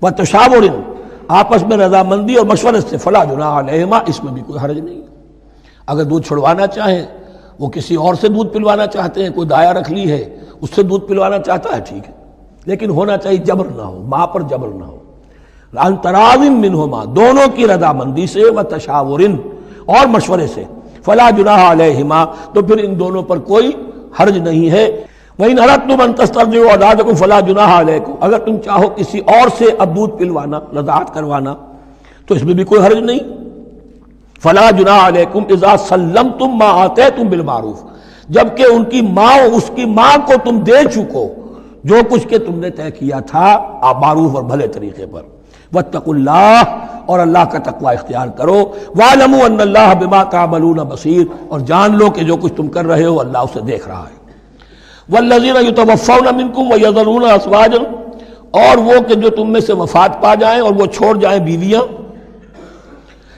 وتشاور، آپس میں رضامندی اور مشورے سے، فلا جناح علیہما، اس میں بھی کوئی حرج نہیں۔ اگر دودھ چھڑوانا چاہیں، وہ کسی اور سے دودھ پلوانا چاہتے ہیں، کوئی دایا رکھ لی ہے اس سے دودھ پلوانا چاہتا ہے، ٹھیک ہے، لیکن ہونا چاہیے جبر نہ ہو، ماں پر جبر نہ ہو۔ ان تراض منہما، دونوں کی رضامندی سے، وتشاور، اور مشورے سے، فلا جناح علیہما، تو پھر ان دونوں پر کوئی حرج نہیں ہے۔ وَإِنْ أَرَدْتُمْ أَن تَسْتَرْضِعُوا أَوْلَادَكُمْ فَلَا جُنَاحَ عَلَيْكُمْ، اگر تم چاہو کسی اور سے اب دودھ پلوانا، رضاعت کروانا، تو اس میں بھی کوئی حرج نہیں۔ فَلَا جُنَاحَ عَلَيْكُمْ إِذَا سَلَّمْتُمْ مَا آتَيْتُمْ بِالْمَعْرُوفِ، جبکہ ان کی ماں، اس کی ماں کو تم دے چکو جو کچھ کہ تم نے طے کیا تھا معروف اور بھلے طریقے پر۔ واتقوا اللہ، اور اللہ کا تقوی اختیار کرو۔ وَاعْلَمُوا أَنَّ اللَّهَ بِمَا تَعْمَلُونَ بَصِيرٌ، اور جان لو کہ جو کچھ تم کر رہے ہو اللہ اسے دیکھ رہا ہے۔ وَالَّذِينَ يُتَوَفَّوْنَ مِنكُمْ وَيَذَرُونَ أَزْوَاجًا، اور وہ کہ جو تم میں سے وفات پا جائیں اور وہ چھوڑ جائیں بیویاں،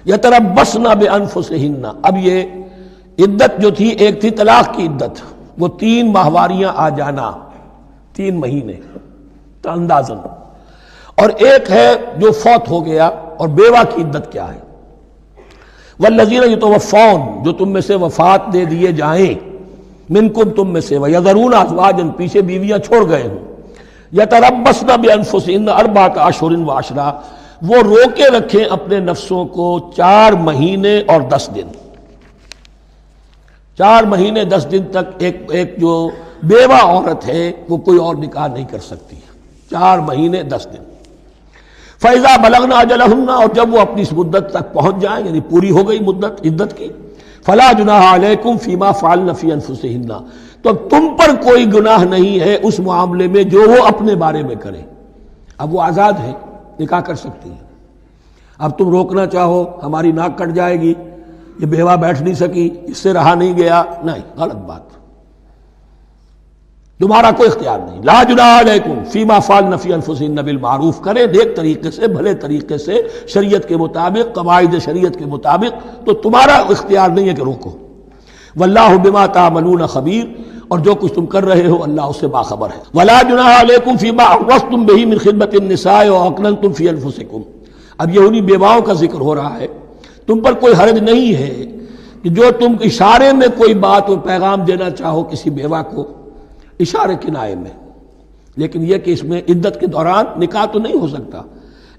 يَتَرَبَّصْنَ بِأَنفُسِهِنَّ، اب یہ عدت جو تھی، ایک تھی طلاق کی عدت، وہ 3 ماہواریاں آ جانا، 3 مہینے اندازاً، اور ایک ہے جو فوت ہو گیا، اور بیوہ کی عدت کیا ہے۔ والذین یتوفون، جو تم میں سے وفات دے دیے جائیں، منکم، تم میں سے، ویذرون ازواجا، پیچھے بیویاں چھوڑ گئے ہوں، یتربصن بانفسہن 4 اشہر وعشرا، وہ روکے رکھیں اپنے نفسوں کو 4 مہینے اور 10 دن، 4 مہینے 10 دن تک ایک جو بیوہ عورت ہے وہ کوئی اور نکاح نہیں کر سکتی، 4 مہینے 10 دن۔ فَإِذَا بَلَغْنَ أَجَلَهُنَّ، اور جب وہ اپنی اس مدت تک پہنچ جائیں، یعنی پوری ہو گئی مدت عدت کی، فَلَا جُنَاحَ عَلَيْكُمْ فِي مَا فَعَلْنَ فِي أَنفُسِهِنَّ، تو تم پر کوئی گناہ نہیں ہے اس معاملے میں جو وہ اپنے بارے میں کریں۔ اب وہ آزاد ہے، نکاح کر سکتی ہے۔ اب تم روکنا چاہو، ہماری ناک کٹ جائے گی، یہ بیوہ بیٹھ نہیں سکی، اس سے رہا نہیں گیا، نہیں، غلط بات، تمہارا کوئی اختیار نہیں۔ لا جناح علیکم فیما فعلن فی انفسہن بالمعروف، کرے نیک طریقے سے، بھلے طریقے سے، شریعت کے مطابق، قواعد شریعت کے مطابق، تو تمہارا اختیار نہیں ہے کہ روکو۔ واللہ بما تعملون خبیر، اور جو کچھ تم کر رہے ہو اللہ اس سے باخبر ہے۔ ولا جناح علیکم فیما عرضتم به من خدمۃ النساء واکننتم فی انفسکم، اب یہ انہی بیواؤں کا ذکر ہو رہا ہے، تم پر کوئی حرج نہیں ہے کہ جو تم اشارے میں کوئی بات اور پیغام دینا چاہو کسی بیوہ کو، اشارے کنائے میں، لیکن یہ کہ اس میں عدت کے دوران نکاح تو نہیں ہو سکتا،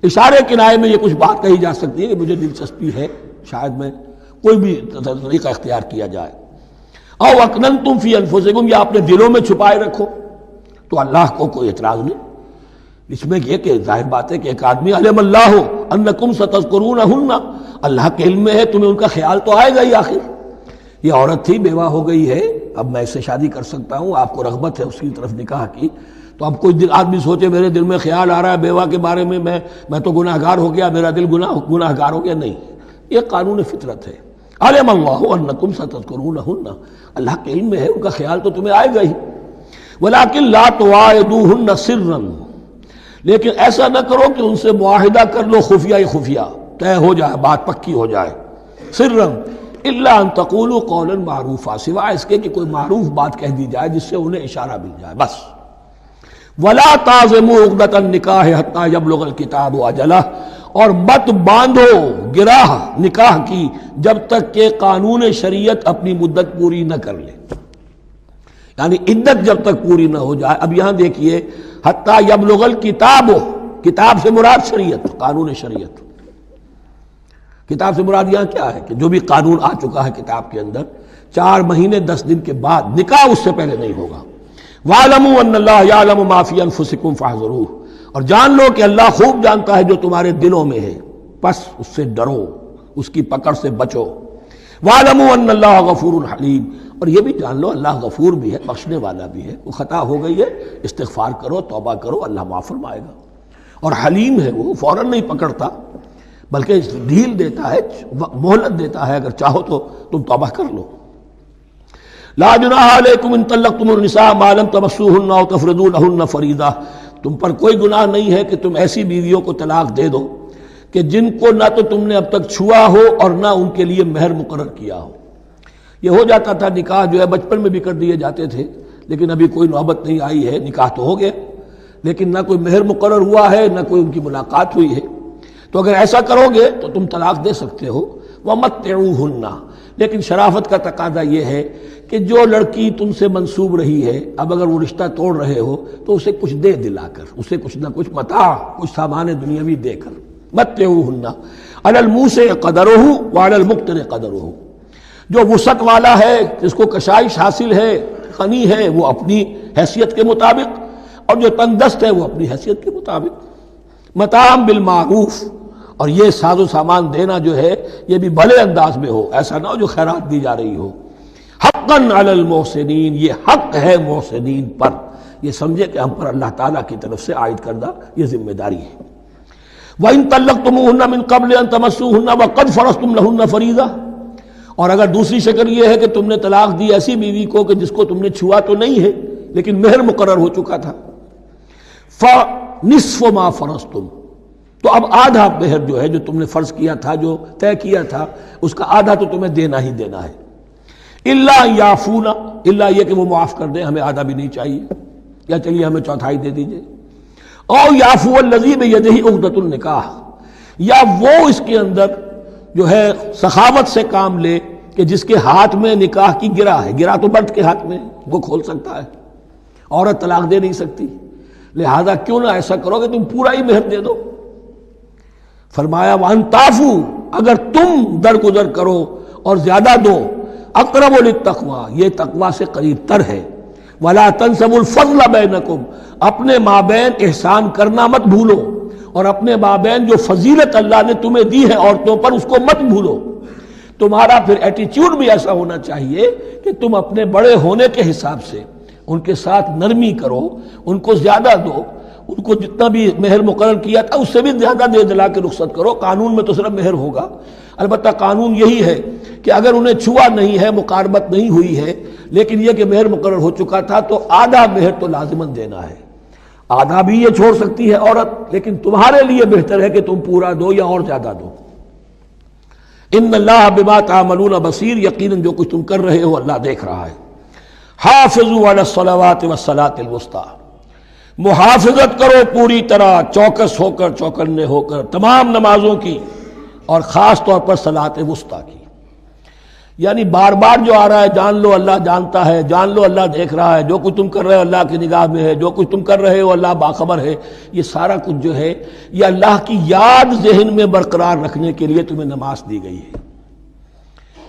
اشارے کنائے میں یہ کچھ بات کہی جا سکتی ہے کہ مجھے دلچسپی ہے، شاید میں کوئی بھی طریقہ اختیار کیا جائے۔ او اکننتم فی انفسکم، یا اپنے دلوں میں چھپائے رکھو، تو اللہ کو کوئی اعتراض نہیں۔ اس میں یہ کہ ظاہر بات ہے کہ ایک آدمی علم اللہ انکم ستذکرونہن، اللہ کے علم میں ہے تمہیں ان کا خیال تو آئے گا ہی، آخر یہ عورت تھی، بیوہ ہو گئی ہے، اب میں اس سے شادی کر سکتا ہوں، آپ کو رغبت ہے اس کی طرف نکاح کی، تو اب کوئی آدمی سوچے میرے دل میں خیال آ رہا ہے بیوہ کے بارے میں، میں تو گناہ گار ہو گیا، میرا دل گناہ گار ہو گیا، نہیں، یہ قانون فطرت ہے۔ علم اللہ انکم ستذکرونہن، اللہ کے علم میں ہے ان کا خیال تو تمہیں آئے گا ہی۔ ولکن لا تواعدوہن سرا، لیکن ایسا نہ کرو کہ ان سے معاہدہ کر لو خفیہ خفیہ، طے ہو جائے، بات پکی ہو جائے، سرًا الا ان تقولوا قولا معروفا، سوائے اس کے کہ کوئی معروف بات کہہ دی جائے جس سے انہیں اشارہ مل جائے بس۔ ولا تعزموا عقدۃ النکاح حتی یبلغ الکتاب اجلہ، اور مت باندھو گراہ نکاح کی جب تک کہ قانون شریعت اپنی مدت پوری نہ کر لے، یعنی عدت جب تک پوری نہ ہو جائے۔ اب یہاں دیکھیے حتی یبلغ الکتاب، کتاب سے مراد شریعت، قانون شریعت۔ کتاب سے مراد یہاں کیا ہے کہ جو بھی قانون آ چکا ہے کتاب کے اندر، 4 مہینے 10 دن کے بعد نکاح اس سے پہلے نہیں ہوگا۔ وَاعْلَمُوا أَنَّ اللَّهَ يَعْلَمُ مَا فِي أَنفُسِكُمْ فَاحْذَرُوهُ، اور جان لو کہ اللہ خوب جانتا ہے جو تمہارے دلوں میں ہے، پس اس سے ڈرو، اس کی پکڑ سے بچو۔ وَاعْلَمُوا أَنَّ اللَّهَ غَفُورٌ حَلِيمٌ، اور یہ بھی جان لو اللہ غفور بھی ہے، بخشنے والا بھی ہے، وہ خطا ہو گئی ہے استغفار کرو، توبہ کرو، اللہ معاف فرمائے گا۔ اور حلیم ہے، وہ فوراً نہیں پکڑتا بلکہ ڈھیل دیتا ہے، مہلت دیتا ہے، اگر چاہو تو تم توبہ کر لو۔ لا جناح علیکم ان طلقتم النساء ما لم تمسوهن او تفرضوا لهن فریضہ، تم پر کوئی گناہ نہیں ہے کہ تم ایسی بیویوں کو طلاق دے دو کہ جن کو نہ تو تم نے اب تک چھوا ہو اور نہ ان کے لیے مہر مقرر کیا ہو۔ یہ ہو جاتا تھا نکاح جو ہے بچپن میں بھی کر دیے جاتے تھے، لیکن ابھی کوئی نوبت نہیں آئی ہے، نکاح تو ہو گیا لیکن نہ کوئی مہر مقرر ہوا ہے، نہ کوئی ان کی ملاقات ہوئی ہے۔ تو اگر ایسا کرو گے تو تم طلاق دے سکتے ہو۔ وَمَتِّعُوهُنَّ، لیکن شرافت کا تقاضا یہ ہے کہ جو لڑکی تم سے منسوب رہی ہے، اب اگر وہ رشتہ توڑ رہے ہو تو اسے کچھ دے دلا کر، اسے کچھ نہ کچھ متاع، کچھ سامان دنیاوی دے کر۔ مَتِّعُوهُنَّ عَلَى الْمُوسِعِ قَدَرُهُ وَعَلَى الْمُقْتِرِ قَدَرُهُ، جو وسعت والا ہے، جس کو کشائش حاصل ہے، غنی ہے، وہ اپنی حیثیت کے مطابق، اور جو تنگ دست ہے وہ اپنی حیثیت کے مطابق۔ متاعًا بالمعروف، اور یہ ساز و سامان دینا جو ہے یہ بھی بھلے انداز میں ہو، ایسا نہ ہو جو خیرات دی جا رہی ہو۔ حقاً علی المحسنین، یہ حق ہے محسنین پر، یہ سمجھے کہ ہم پر اللہ تعالیٰ کی طرف سے عائد کردہ یہ ذمہ داری ہے۔ وَإِن طَلَّقْتُمُوهُنَّ مِن قَبْلِ أَن تَمَسُّوهُنَّ وَقَدْ فَرَضْتُمْ لَهُنَّ فَرِيضَةً، اور اگر دوسری شکل یہ ہے کہ تم نے طلاق دی ایسی بیوی کو کہ جس کو تم نے چھوا تو نہیں ہے لیکن مہر مقرر ہو چکا تھا، فَنِصْفُ مَا فَرَضْتُمْ، تو اب آدھا مہر جو ہے جو تم نے فرض کیا تھا، جو طے کیا تھا، اس کا آدھا تو تمہیں دینا ہی دینا ہے۔ الا یعفون، الا یہ کہ وہ معاف کر دیں، ہمیں آدھا بھی نہیں چاہیے، یا چلیے ہمیں چوتھائی دے دیجئے۔ او یعفو الذی بیدہ عقدۃ النکاح، یا وہ اس کے اندر جو ہے سخاوت سے کام لے کہ جس کے ہاتھ میں نکاح کی گرہ ہے، گرہ تو مرد کے ہاتھ میں ہے، وہ کھول سکتا ہے، عورت طلاق دے نہیں سکتی، لہذا کیوں نہ ایسا کرو کہ تم پورا ہی مہر دے دو۔ فرمایا وَأَن تَعْفُوا، اگر تم درگزر کرو اور زیادہ دو، اقرب للتقویٰ، یہ تقویٰ سے قریب تر ہے۔ وَلَا تَنْسَبُوا الْفَضْلَ بَيْنَكُمْ، اپنے مابین احسان کرنا مت بھولو، اور اپنے مابین جو فضیلت اللہ نے تمہیں دی ہے عورتوں پر اس کو مت بھولو۔ تمہارا پھر ایٹیچیوڈ بھی ایسا ہونا چاہیے کہ تم اپنے بڑے ہونے کے حساب سے ان کے ساتھ نرمی کرو، ان کو زیادہ دو، ان کو جتنا بھی مہر مقرر کیا تھا اس سے بھی زیادہ دے دلا کے رخصت کرو۔ قانون میں تو صرف مہر ہوگا، البتہ قانون یہی ہے کہ اگر انہیں چھوا نہیں ہے، مقاربت نہیں ہوئی ہے، لیکن یہ کہ مہر مقرر ہو چکا تھا تو آدھا مہر تو لازماً دینا ہے۔ آدھا بھی یہ چھوڑ سکتی ہے عورت، لیکن تمہارے لیے بہتر ہے کہ تم پورا دو یا اور زیادہ دو۔ ان اللہ بما تعملون بصیر، یقیناً جو کچھ تم کر رہے ہو اللہ دیکھ رہا ہے۔ حافظوا علی الصلوات والصلاۃ الوسطی، محافظت کرو پوری طرح، چوکس ہو کر، چوکنے ہو کر تمام نمازوں کی، اور خاص طور پر صلاۃ وسطیٰ کی۔ یعنی بار بار جو آ رہا ہے، جان لو اللہ جانتا ہے، جان لو اللہ دیکھ رہا ہے، جو کچھ تم کر رہے ہو اللہ کی نگاہ میں ہے، جو کچھ تم کر رہے ہو اللہ باخبر ہے، یہ سارا کچھ جو ہے یہ اللہ کی یاد ذہن میں برقرار رکھنے کے لیے تمہیں نماز دی گئی ہے۔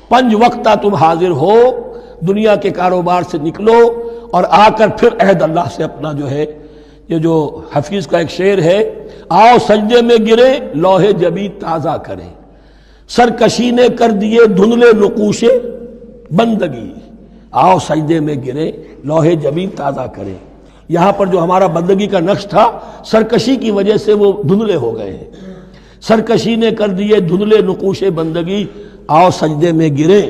5 وقتہ تم حاضر ہو، دنیا کے کاروبار سے نکلو اور آ کر پھر عہد اللہ سے اپنا جو ہے، یہ جو حفیظ کا ایک شعر ہے، آؤ سجدے میں گرے لوح جبی تازہ کریں، سرکشی نے کر دیے دھندلے نقوش بندگی، آؤ سجدے میں گرے لوح جبی تازہ کریں۔ یہاں پر جو ہمارا بندگی کا نقش تھا، سرکشی کی وجہ سے وہ دھندلے ہو گئے ہیں۔ سرکشی نے کر دیے دھندلے نقوش بندگی، آؤ سجدے میں گرے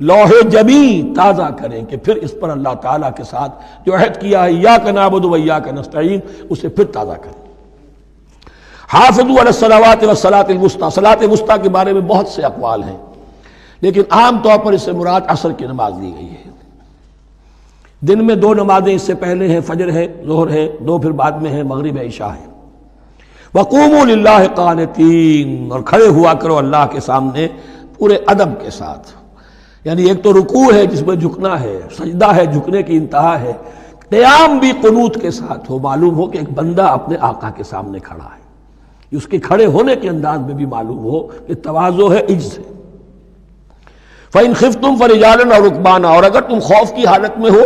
لوح جبی تازہ کریں، کہ پھر اس پر اللہ تعالیٰ کے ساتھ جو عہد کیا ہے، ایاک نعبد و ایاک نستعین، اسے پھر تازہ کریں۔ حافظوا علی الصلوات والصلاۃ الوسطی، صلاۃ وسطی کے بارے میں بہت سے اقوال ہیں، لیکن عام طور پر اس سے مراد عصر کی نماز لی گئی ہے۔ دن میں 2 نمازیں اس سے پہلے ہیں، فجر ہے، ظہر ہے، 2 پھر بعد میں ہے، مغرب ہے، عشاء ہے۔ وقوموا للہ قانتین، اور کھڑے ہوا کرو اللہ کے سامنے پورے ادب کے ساتھ، یعنی ایک تو رکوع ہے جس میں جھکنا ہے، سجدہ ہے جھکنے کی انتہا ہے، قیام بھی قنوت کے ساتھ ہو، معلوم ہو کہ ایک بندہ اپنے آقا کے سامنے کھڑا ہے، اس کے کھڑے ہونے کے انداز میں بھی معلوم ہو کہ تواضع ہے، عجز ہے۔ فَإِنْ خِفْتُمْ فَرِجَالًا أَوْ رُكْبَانًا، اور اگر تم خوف کی حالت میں ہو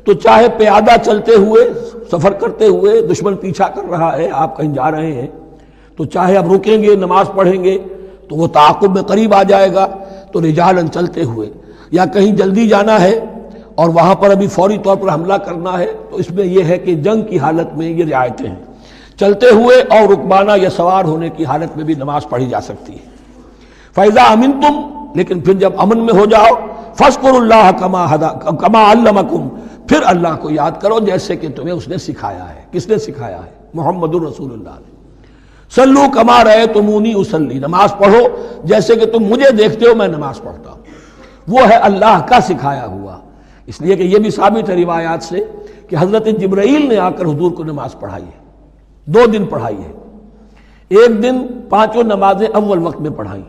تو چاہے پیادہ چلتے ہوئے، سفر کرتے ہوئے، دشمن پیچھا کر رہا ہے، آپ کہیں جا رہے ہیں تو چاہے اب رکیں گے نماز پڑھیں گے تو وہ تعاقب میں قریب آ جائے گا، تو رجالن چلتے ہوئے، یا کہیں جلدی جانا ہے اور وہاں پر ابھی فوری طور پر حملہ کرنا ہے تو اس میں یہ ہے کہ جنگ کی حالت میں یہ رعایتیں ہیں، چلتے ہوئے اور رکبانہ یا سوار ہونے کی حالت میں بھی نماز پڑھی جا سکتی ہے۔ فَإِذَا أَمِنْتُمْ، لیکن پھر جب امن میں ہو جاؤ، فَاذْكُرُوا اللَّهَ كَمَا عَلَّمَكُمْ، پھر اللہ کو یاد کرو جیسے کہ تمہیں اس نے سکھایا ہے۔ کس نے سکھایا ہے؟ محمد الرسول اللہ نے۔ صلو کما رأیتمونی اصلی، نماز پڑھو جیسے کہ تم مجھے دیکھتے ہو میں نماز پڑھتا ہوں۔ وہ ہے اللہ کا سکھایا ہوا، اس لیے کہ یہ بھی ثابت ہے روایات سے کہ حضرت جبرائیل نے آ کر حضور کو نماز پڑھائی ہے، 2 دن پڑھائی ہے۔ ایک دن 5 نمازیں اول وقت میں پڑھائیں،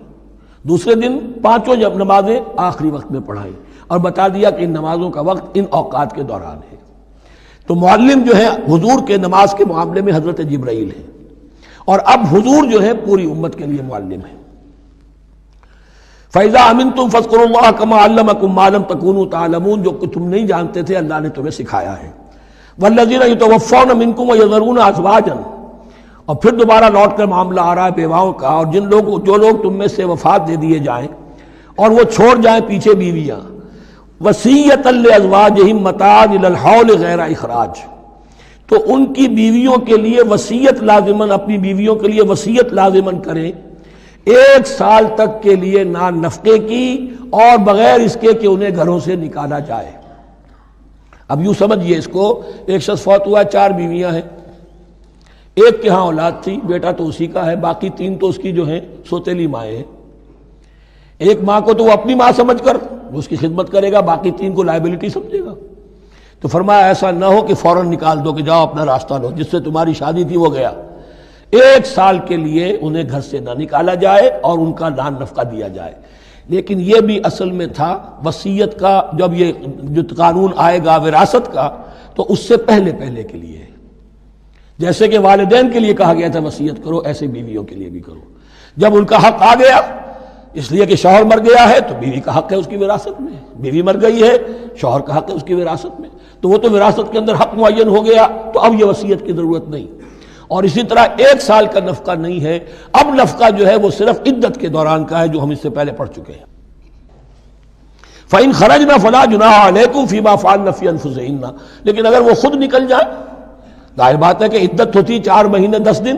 دوسرے دن 5 نمازیں آخری وقت میں پڑھائیں، اور بتا دیا کہ ان نمازوں کا وقت ان اوقات کے دوران ہے۔ تو معلم جو ہے حضور کے نماز کے معاملے میں حضرت جبرائیل ہے، اور اب حضور جو ہے پوری امت کے لیے معلم ہے۔ فَإِذَا أَمِنْتُمْ فَاذْكُرُوا اللَّهَ كَمَا عَلَّمَكُمْ مَا لَمْ تَكُونُوا تَعْلَمُونَ، جو کہ تم نہیں جانتے تھے اللہ نے تمہیں سکھایا ہے۔ وَالَّذِينَ يُتَوَفَّوْنَ مِنْكُمْ وَيَذَرُونَ أَزْوَاجًا، اور پھر دوبارہ لوٹ کر معاملہ آ رہا ہے بیواؤں کا، اور جو لوگ تم میں سے وفات دے دیے جائیں اور وہ چھوڑ جائیں پیچھے بیویاں، وَصِيَّةً لِأَزْوَاجِهِمْ مَتَاعًا إِلَى الْحَوْلِ غَيْرَ إِخْرَاج، تو ان کی بیویوں کے لیے وصیت لازماً، اپنی بیویوں کے لیے وصیت لازماً کریں 1 سال تک کے لیے نان نفقے کی، اور بغیر اس کے کہ انہیں گھروں سے نکالا جائے۔ اب یوں سمجھئے اس کو، ایک شخص فوت ہوا، 4 بیویاں ہیں، ایک کے ہاں اولاد تھی، بیٹا تو اسی کا ہے، باقی 3 تو اس کی جو ہیں سوتیلی مائیں ہیں۔ ایک ماں کو تو وہ اپنی ماں سمجھ کر اس کی خدمت کرے گا، باقی 3 کو لائبلٹی سمجھے گا۔ تو فرمایا ایسا نہ ہو کہ فوراً نکال دو کہ جاؤ اپنا راستہ لو، جس سے تمہاری شادی تھی وہ گیا۔ 1 سال کے لیے انہیں گھر سے نہ نکالا جائے اور ان کا نان نفقہ دیا جائے۔ لیکن یہ بھی اصل میں تھا وصیت کا، جب یہ جو قانون آئے گا وراثت کا تو اس سے پہلے کے لیے ہے۔ جیسے کہ والدین کے لیے کہا گیا تھا وصیت کرو، ایسے بیویوں کے لیے بھی کرو۔ جب ان کا حق آ گیا، اس لیے کہ شوہر مر گیا ہے تو بیوی کا حق ہے اس کی وراثت میں، بیوی مر گئی ہے شوہر کا حق ہے اس کی وراثت میں، تو وہ تو وراثت کے اندر حق معین ہو گیا، تو اب یہ وصیت کی ضرورت نہیں۔ اور اسی طرح 1 سال کا نفقہ نہیں ہے، اب نفقہ جو ہے وہ صرف عدت کے دوران کا ہے، جو ہم اس سے پہلے پڑھ چکے ہیں۔ فَإِنْ خَرَجْنَ فَلَا جُنَاحَ عَلَيْكُمْ فِي مَا فَعَلْنَ فِي أَنفُسِهِنَّ، لیکن اگر وہ خود نکل جائے، ظاہر بات ہے کہ عدت ہوتی 4 مہینے 10 دن،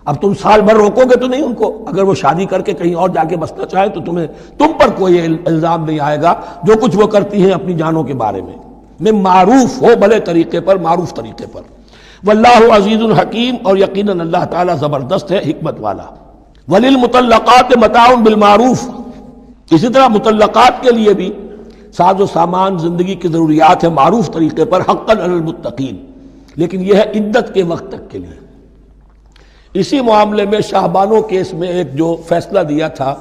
اب تم سال بھر روکو گے تو نہیں ان کو، اگر وہ شادی کر کے کہیں اور جا کے بسنا چاہیں تو تم پر کوئی الزام نہیں آئے گا، جو کچھ وہ کرتی ہیں اپنی جانوں کے بارے میں معروف ہو، بھلے طریقے پر، معروف طریقے پر۔ واللہ عزیز الحکیم، اور یقیناً اللہ تعالیٰ زبردست ہے، حکمت والا۔ وللمطلقات متاع بالمعروف، اسی طرح مطلقات کے لیے بھی ساز و سامان زندگی کی ضروریات ہے معروف طریقے پر، حقا علی المتقین، لیکن یہ ہے عدت کے وقت تک کے لیے۔ اسی معاملے میں شاہ بانو کیس میں ایک جو فیصلہ دیا تھا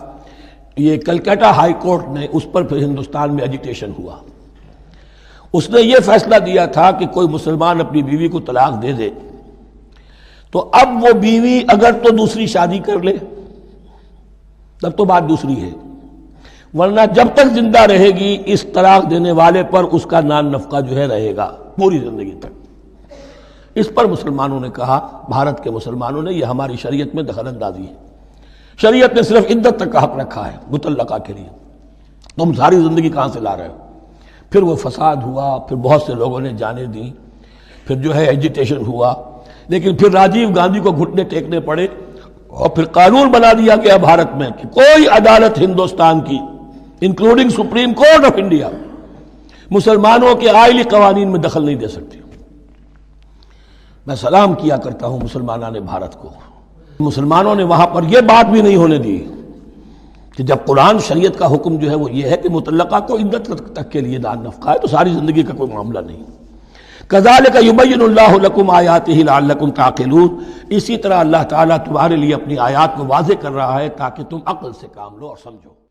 یہ کلکتہ ہائی کورٹ نے، اس پر پھر ہندوستان میں ایجیٹیشن ہوا۔ اس نے یہ فیصلہ دیا تھا کہ کوئی مسلمان اپنی بیوی کو طلاق دے دے تو اب وہ بیوی اگر تو دوسری شادی کر لے تب تو بات دوسری ہے، ورنہ جب تک زندہ رہے گی اس طلاق دینے والے پر اس کا نان نفقہ جو ہے رہے گا پوری زندگی تک۔ اس پر مسلمانوں نے کہا، بھارت کے مسلمانوں نے، یہ ہماری شریعت میں دخل اندازی ہے، شریعت نے صرف عدت تک کا حق رکھا ہے مطلقہ کے لیے، تم ساری زندگی کہاں سے لا رہے ہو۔ پھر وہ فساد ہوا، پھر بہت سے لوگوں نے جانیں دیں، پھر جو ہے ایجیٹیشن ہوا، لیکن پھر راجیو گاندھی کو گھٹنے ٹیکنے پڑے، اور پھر قانون بنا دیا گیا بھارت میں کہ کوئی عدالت ہندوستان کی including supreme court of India مسلمانوں کے آئلی قوانین میں دخل نہیں دے سکتی۔ میں سلام کیا کرتا ہوں مسلمانان بھارت کو، مسلمانوں نے وہاں پر یہ بات بھی نہیں ہونے دی کہ جب قرآن شریعت کا حکم جو ہے وہ یہ ہے کہ مطلقہ کو عدت تک کے لیے دان نفقہ ہے تو ساری زندگی کا کوئی معاملہ نہیں۔ کذالک یبین اللہ لکم آیاتہ لعلکم تعقلون، اسی طرح اللہ تعالیٰ تمہارے لیے اپنی آیات کو واضح کر رہا ہے تاکہ تم عقل سے کام لو اور سمجھو۔